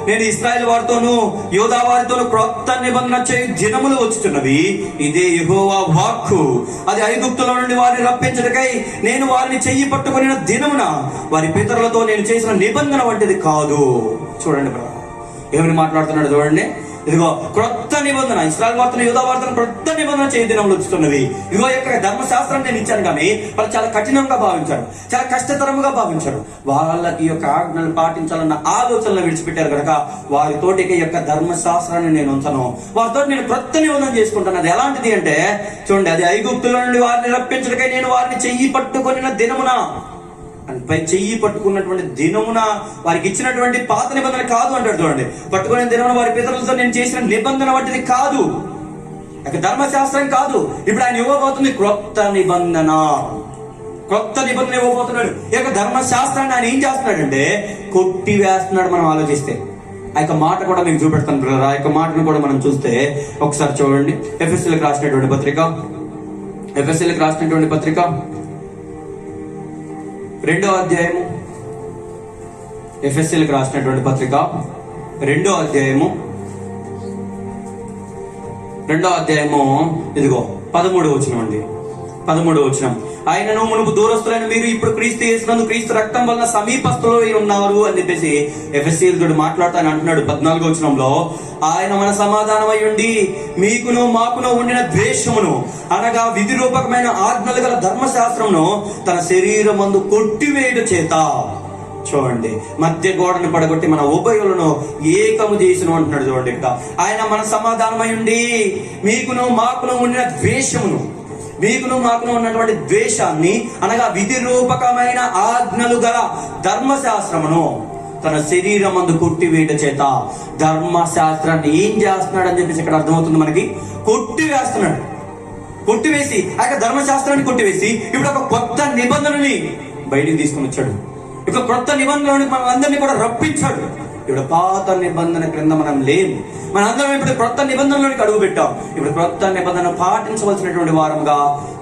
నేను ఇశ్రాయేలు వారితోను యోధా వారితోను క్రొత్త నిబంధన చేయు దినములు వచ్చుతున్నవి, ఇదే యెహోవా వాక్కు. అది ఐగుప్తులో నుండి వారిని రప్పించటకై నేను వారిని చెయ్యి పట్టుకుని దినమున వారి పితరులతో నేను చేసిన నిబంధన వంటిది కాదు. చూడండి ఏమని మాట్లాడుతున్నాడు చూడండి. ఇదిగో క్రొత్త నిబంధన, ఇశ్రాయేలు వార్తను యూదా వార్తను క్రొత్త నిబంధన చేయ దినములు వచ్చుతున్నవి. ఇదిగో యొక్క ధర్మశాస్త్రాన్ని నేను ఇచ్చాను, కానీ వాళ్ళు చాలా కఠినంగా భావించారు, చాలా కష్టతరముగా భావించారు. వాళ్ళకి యొక్క ఆజ్ఞలు పాటించాలన్న ఆలోచనలు విడిచిపెట్టారు కనుక వారితోటి యొక్క ధర్మశాస్త్రాన్ని నేను ఉంచను, వారితో నేను క్రొత్త నిబంధన చేసుకుంటాను. అది ఎలాంటిది అంటే చూడండి, అది ఐగుప్తుల నుండి వారిని రప్పించడకై నేను వారిని చెయ్యి పట్టుకొనిన దినమున, పై చెయ్యి పట్టుకున్నటువంటి దినమున వారికి ఇచ్చినటువంటి పాత నిబంధన కాదు అంటాడు చూడండి. పట్టుకునే దినమున వారి పితరులతో నేను చేసిన నిబంధన వంటిది కాదు, ధర్మశాస్త్రం కాదు. ఇప్పుడు ఆయన ఇవ్వబోతుంది క్రొత్త నిబంధన. క్రొత్త నిబంధన ఇవ్వబోతున్నాడు. ఈ యొక్క ధర్మశాస్త్రాన్ని ఆయన ఏం చేస్తున్నాడంటే కొట్టి వేస్తున్నాడు. మనం ఆలోచిస్తే ఆ యొక్క మాట కూడా మీకు చూపెడతాను బ్రదర్. ఆ యొక్క మాటను కూడా మనం చూస్తే ఒకసారి చూడండి. ఎఫెసీయులకు రాసినటువంటి పత్రిక 2వ అధ్యాయము. ఎఫెసీయులకు రాసినటువంటి పత్రిక 2వ అధ్యాయము ఇదిగో 13వ వచనం అండి. 13వ వచనం. ఆయనను మునుపు దూరస్తులైన మీరు ఇప్పుడు క్రీస్తు యేసునందు క్రీస్తు రక్తం వలన సమీపస్తులు ఉన్నారు అని చెప్పేసి ఎఫెసీయులతో మాట్లాడుతాను అంటున్నాడు. 14వ వచనంలో ఆయన మన సమాధానం అయ్యుండి మీకును మాకును ఉండిన ద్వేషమును అనగా విధి రూపకమైన ఆజ్ఞలు గల ధర్మశాస్త్రమును తన శరీరమందు కొట్టివేయుట చేత, చూడండి, మధ్య గోడను పడగొట్టి మన ఉభయులను ఏకము చేసిన అంటున్నాడు చూడండి. ఇక్కడ ఆయన మన సమాధానం అయ్యుండి మీకును మాకును ఉండిన ద్వేషమును, మీకును మాకును ఉన్నటువంటి ద్వేషాన్ని అనగా విధి రూపకమైన ఆజ్ఞలు గల ధర్మశాస్త్రమును తన శరీరమందు కొట్టివేయట చేత. ధర్మశాస్త్రాన్ని ఏం చేస్తున్నాడు అని చెప్పేసి ఇక్కడ అర్థమవుతుంది మనకి. కొట్టివేస్తున్నాడు. కొట్టివేసి ఆ యొక్క ధర్మశాస్త్రాన్ని కొట్టివేసి ఇప్పుడు ఒక కొత్త నిబంధనని బయటికి తీసుకొని వచ్చాడు. ఇక క్రొత్త నిబంధనలోని మన అందరినీ కూడా రప్పించాడు. ఇప్పుడు పాత నిబంధన క్రింద మనం లేము. మనందరం ఇప్పుడు క్రొత్త నిబంధనలోకి అడుగు పెట్టాం. ఇప్పుడు క్రొత్త నిబంధన పాటించవలసినటువంటి వారంగా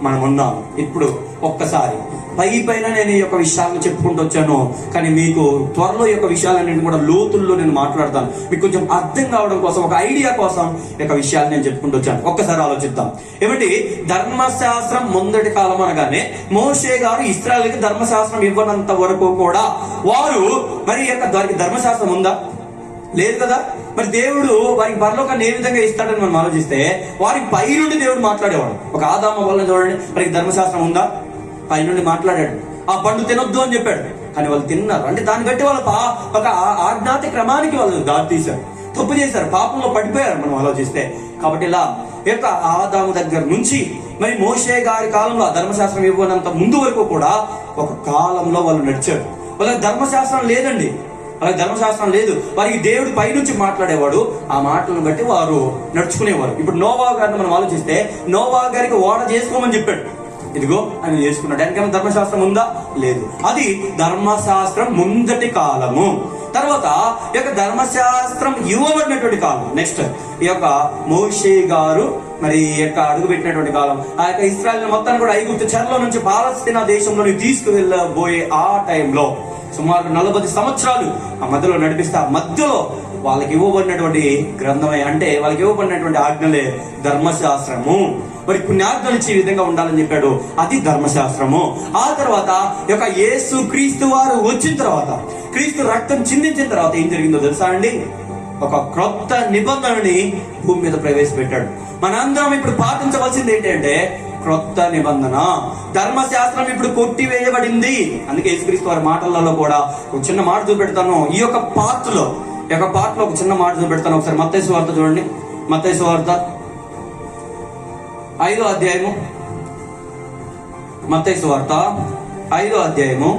మనం ఉన్నాం. ఇప్పుడు ఒక్కసారి పైన నేను ఈ యొక్క విషయాలను చెప్పుకుంటూ వచ్చాను, కానీ మీకు త్వరలో ఈ యొక్క విషయాలన్నింటినీ కూడా లోతుల్లో నేను మాట్లాడతాను. మీకు కొంచెం అర్థం కావడం కోసం, ఒక ఐడియా కోసం ఈ యొక్క విషయాలు నేను చెప్పుకుంటూ వచ్చాను. ఒక్కసారి ఆలోచిద్దాం. ఏమిటి ధర్మశాస్త్రం ముందటి కాలం అనగానే మోషే గారు ఇశ్రాయేలుకి ధర్మశాస్త్రం ఇవ్వనంత వరకు కూడా వారు మరి యొక్క ధర్మశాస్త్రం ఉందా? లేదు కదా. మరి దేవుడు వారికి పరలోకాన్ని ఏ విధంగా ఇస్తాడని మనం ఆలోచిస్తే వారికి పై నుండి దేవుడు మాట్లాడేవాడు. ఒక ఆదామ వల్ల చూడండి, వారికి ధర్మశాస్త్రం ఉందా? పై నుండి మాట్లాడాడు. ఆ పండు తినొద్దు అని చెప్పాడు, కానీ వాళ్ళు తిన్నారు. అంటే దాన్ని బట్టి వాళ్ళు ఒక ఆజ్ఞాతి క్రమానికి వాళ్ళు దారి తీశారు, తప్పు చేశారు, పాపంలో పడిపోయారు మనం ఆలోచిస్తే. కాబట్టి ఇలా యొక్క ఆదాము దగ్గర నుంచి మరి మోషే గారి కాలంలో ఆ ధర్మశాస్త్రం ఇవ్వనంత ముందు వరకు కూడా ఒక కాలంలో వాళ్ళు నడిచారు. వాళ్ళకి ధర్మశాస్త్రం లేదండి, వాళ్ళకి ధర్మశాస్త్రం లేదు. వారికి దేవుడు పైనుంచి మాట్లాడేవాడు, ఆ మాటలను బట్టి వారు నడుచుకునేవారు. ఇప్పుడు నోవా గారిని మనం ఆలోచిస్తే నోవా గారికి ఓడ చేసుకోమని చెప్పాడు, ఇదిగో ఆయన చేసుకున్నాడు. దానికైనా ధర్మశాస్త్రం ఉందా? లేదు. అది ధర్మశాస్త్రం ముందటి కాలము. తర్వాత ఈ యొక్క ధర్మశాస్త్రం ఇవ్వబడినటువంటి కాలం. నెక్స్ట్ ఈ యొక్క మోషే గారు మరి యొక్క అడుగు పెట్టినటువంటి కాలం. ఆ యొక్క ఇశ్రాయేలు మొత్తాన్ని కూడా ఐగుప్తు చెరలో నుంచి పాలస్తీనా దేశంలోని తీసుకువెళ్ళబోయే ఆ టైంలో సుమారు 40 సంవత్సరాలు ఆ మధ్యలో నడిపిస్తే, ఆ మధ్యలో వాళ్ళకి ఇవ్వబడినటువంటి గ్రంథమే, అంటే వాళ్ళకి ఇవ్వబడినటువంటి ఆజ్ఞలే ధర్మశాస్త్రము. మరి కొన్ని ఆజ్ఞలు ఇచ్చే విధంగా ఉండాలని చెప్పాడు, అది ధర్మశాస్త్రము. ఆ తర్వాత ఈ యొక్క యేసు క్రీస్తు వారు వచ్చిన తర్వాత, క్రీస్తు రక్తం చిందించిన తర్వాత ఏం జరిగిందో తెలుసా అండి? ఒక క్రొత్త నిబంధనని భూమి మీద ప్రవేశపెట్టాడు. మనందరం ఇప్పుడు పాటించవలసింది ఏంటంటే క్రొత్త నిబంధన. ధర్మశాస్త్రం ఇప్పుడు కొట్టివేయబడింది. అందుకే యేసుక్రీస్తు వారి మాటలలో కూడా ఒక చిన్న మాట చూపెడతాను. ఈ యొక్క పార్ట్లో ఒక చిన్న మాట చూపెడతాను. ఒకసారి మత్తయి సువార్త చూడండి. మత్తయి సువార్త 5వ అధ్యాయము. మత్తయి సువార్త 5వ అధ్యాయము.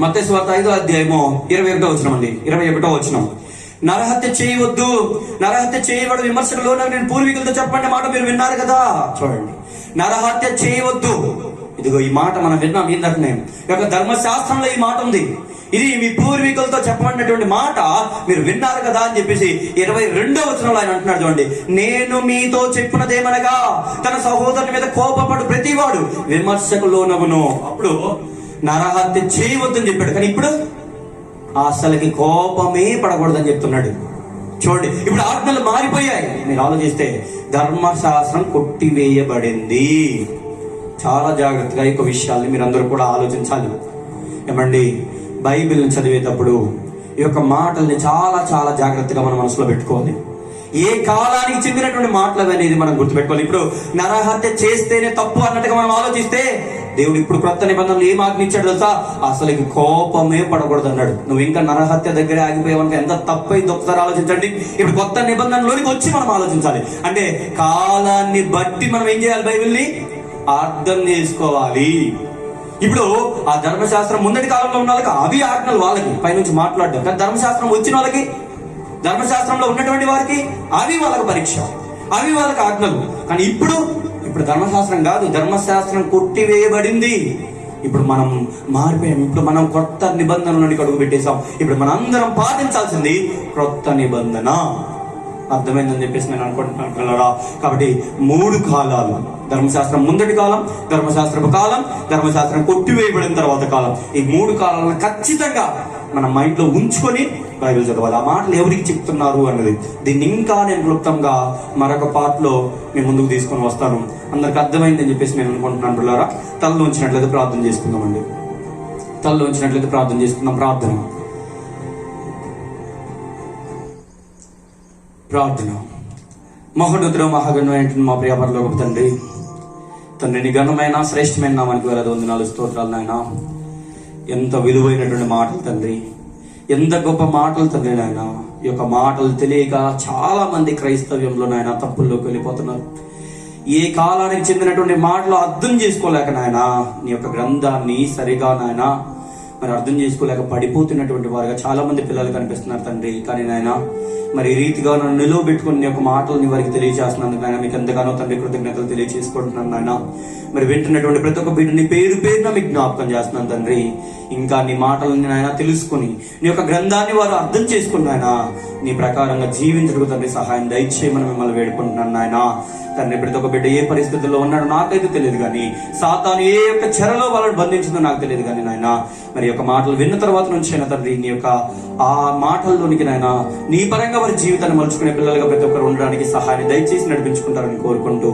మత్తయి సువార్త 5వ అధ్యాయము 21వ వచనం అండి. 21వ వచనం. నరహత్య చేయవద్దు, నరహత్య చేయబడు విమర్శకులు నేను పూర్వీకులతో చెప్పండి మాట మీరు విన్నారు కదా. చూడండి, నరహత్య చేయవద్దు. ఇదిగో ఈ మాట మనం విన్నాం ఏంటంటే ఈ యొక్క ధర్మశాస్త్రంలో ఈ మాట ఉంది. ఇది మీ పూర్వీకులతో చెప్పబడినటువంటి మాట మీరు విన్నారు కదా అని చెప్పేసి 22వ వచనంలో ఆయన అంటున్నాడు. చూడండి, నేను మీతో చెప్పినదేమనగా తన సహోదరుని మీద కోపపడు ప్రతివాడు విమర్శకు లోనగును. అప్పుడు నరహత్య చేయవద్దని చెప్పాడు, కానీ ఇప్పుడు అసలుకి కోపమే పడకూడదని చెప్తున్నాడు. చూడండి, ఇప్పుడు ఆజ్ఞలు మారిపోయాయి. మీరు ఆలోచిస్తే ధర్మశాస్త్రం కొట్టివేయబడింది. చాలా జాగ్రత్తగా ఈ విషయాల్ని మీరందరూ కూడా ఆలోచించాలి. ఏమండి, బైబిల్ని చదివేటప్పుడు ఈ యొక్క మాటల్ని చాలా చాలా జాగ్రత్తగా మన మనసులో పెట్టుకోవాలి. ఏ కాలానికి చెందినటువంటి మాటలు అనేది మనం గుర్తుపెట్టుకోవాలి. ఇప్పుడు నరహత్య చేస్తేనే తప్పు అన్నట్టుగా మనం ఆలోచిస్తే దేవుడు ఇప్పుడు క్రొత్త నిబంధనలు ఏం ఆజ్ఞించాడు తెలుసా? అసలుకి కోపమే పడకూడదు అన్నాడు. నువ్వు ఇంకా నరహత్య దగ్గరే ఆగిపోయావనుకో ఎంత తప్పైంది ఒకసారి ఆలోచించండి. ఇప్పుడు కొత్త నిబంధనలోనికి వచ్చి మనం ఆలోచించాలి. అంటే కాలాన్ని బట్టి మనం ఏం చేయాలి? బైబిల్ని అర్థం చేసుకోవాలి. ఇప్పుడు ఆ ధర్మశాస్త్రం ముందటి కాలంలో ఉన్న వాళ్ళకి అవి ఆజ్ఞలు, వాళ్ళకి పైనుంచి మాట్లాడడం. కానీ ధర్మశాస్త్రం వచ్చిన వాళ్ళకి, ధర్మశాస్త్రంలో ఉన్నటువంటి వారికి అవి వాళ్ళకి పరీక్ష, అవి వాళ్ళకి ఆజ్ఞలు. కానీ ఇప్పుడు ధర్మశాస్త్రం కాదు, ధర్మశాస్త్రం కొట్టివేయబడింది. ఇప్పుడు మనం మారిపోయాం. ఇప్పుడు మనం కొత్త నిబంధనలోనికి అడుగు పెట్టేశాం. ఇప్పుడు మనం అందరం పాటించాల్సింది క్రొత్త నిబంధన. అర్థమైందని చెప్పేసి నేను అనుకుంటున్నాను. కాబట్టి 3 కాలాలు: ధర్మశాస్త్రం ముందటి కాలం, ధర్మశాస్త్రపు కాలం, ధర్మశాస్త్రం కొట్టివేయబడిన తర్వాత కాలం. ఈ 3 కాలాలను ఖచ్చితంగా మన మైండ్ లో ఉంచుకొని బైబిల్ చదవాలి. ఆ మాటలు ఎవరికి చెప్తున్నారు అన్నది, దీన్ని ఇంకా నేను క్లుప్తంగా మరొక పార్ట్లో మేము ముందుకు తీసుకొని వస్తాను. అందరికి అర్థమైందని చెప్పేసి నేను అనుకుంటున్నాను. పిల్లరా, తలలో ఉంచినట్లయితే ప్రార్థన చేసుకుందామండి. తలలో ఉంచినట్లయితే ప్రార్థన చేసుకుందాం. ప్రార్థన. మహోన్నతుడు మహాగణమైన మా ప్రియ పరలోకపు తండ్రి, నీ ఘనమైన శ్రేష్టమైన నామానికి వేల వందనాలు, స్తోత్రాలు నాయన. ఎంత విలువైనటువంటి మాటలు తండ్రి, ఎంత గొప్ప మాటలు తండ్రి నాయన. ఈ యొక్క మాటలు తెలియక చాలా మంది క్రైస్తవ్యంలో నాయన తప్పుల్లోకి వెళ్ళిపోతున్నారు. ఏ కాలానికి చెందినటువంటి మాటలు అర్థం చేసుకోలేక నాయన నీ యొక్క గ్రంథాన్ని సరిగా నాయన మరి అర్థం చేసుకోలేక పడిపోతున్నటువంటి వారుగా చాలా మంది పిల్లలు కనిపిస్తున్నారు తండ్రి. కానీ నాయన మరి ఈ రీతిగా నన్ను నిలువబెట్టుకుని నీ యొక్క మాటలని వారికి తెలియజేస్తున్నందుకు నాయన మీకు ఎంతగానో తండ్రి కృతజ్ఞతలు తెలియజేసుకుంటున్నాను నాయన. మరి వింటున్నటువంటి ప్రతి ఒక్క బిడ్డని పేరు పేరున మీకు జ్ఞాపకం చేస్తున్నాను తండ్రి. ఇంకా నీ మాటలని నాయన తెలుసుకుని నీ యొక్క గ్రంథాన్ని వారు అర్థం చేసుకుని నాయన నీ ప్రకారంగా జీవించడానికి తండ్రి సహాయం దయచేయమని మిమ్మల్ని వేడుకుంటున్నాను నాయన. తండ్రి ప్రతి ఒక్క బిడ్డ ఏ పరిస్థితుల్లో ఉన్నాడో నాకైతే తెలియదు, కానీ సాతాను ఏ యొక్క చెరలో వాళ్ళని బంధించిందో నాకు తెలియదు, కానీ నాయన మరి యొక్క మాటలు విన్న తర్వాత నుంచి అయినా తండ్రి నీ యొక్క ఆ మాటల్లోనికి నాయన నీ పరంగా వారి జీవితాన్ని మలుచుకునే పిల్లలుగా ప్రతి ఒక్కరు ఉండడానికి సహాయాన్ని దయచేసి నడిపించుకుంటారని కోరుకుంటూ,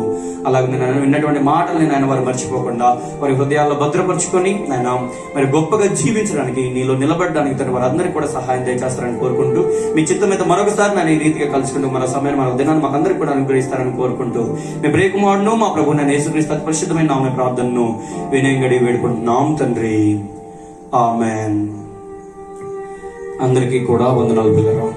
అలాగే నేను విన్నటువంటి మాటల్ని నాయన వారు మర్చిపోకుండా వారి హృదయాల్లో భద్రపరుచుకొని నాయన మరి గొప్పగా జీవించడానికి నీలో నిలబడడానికి తండ్రి వారందరికీ కూడా సహాయం దయచేస్తారని కోరుకుంటూ, మీ చిత్తం మీద మరొకసారి నేను ఈ రీతిగా కలుసుకుంటూ మన సమయం మన దినాన్ని మాకు అందరికీ కూడా అనుగ్రహిస్తారని కోరుకుంటూ, మీ ప్రియకుమారుడును మా ప్రభు నేను యేసుక్రీస్తు అతి పరిశుద్ధమైన నామమున ప్రార్థనను వినయంగడి వేడుకుంటున్నాం తండ్రి. ఆమేన్. అందరికీ కూడా వందనాలు పిల్లరా.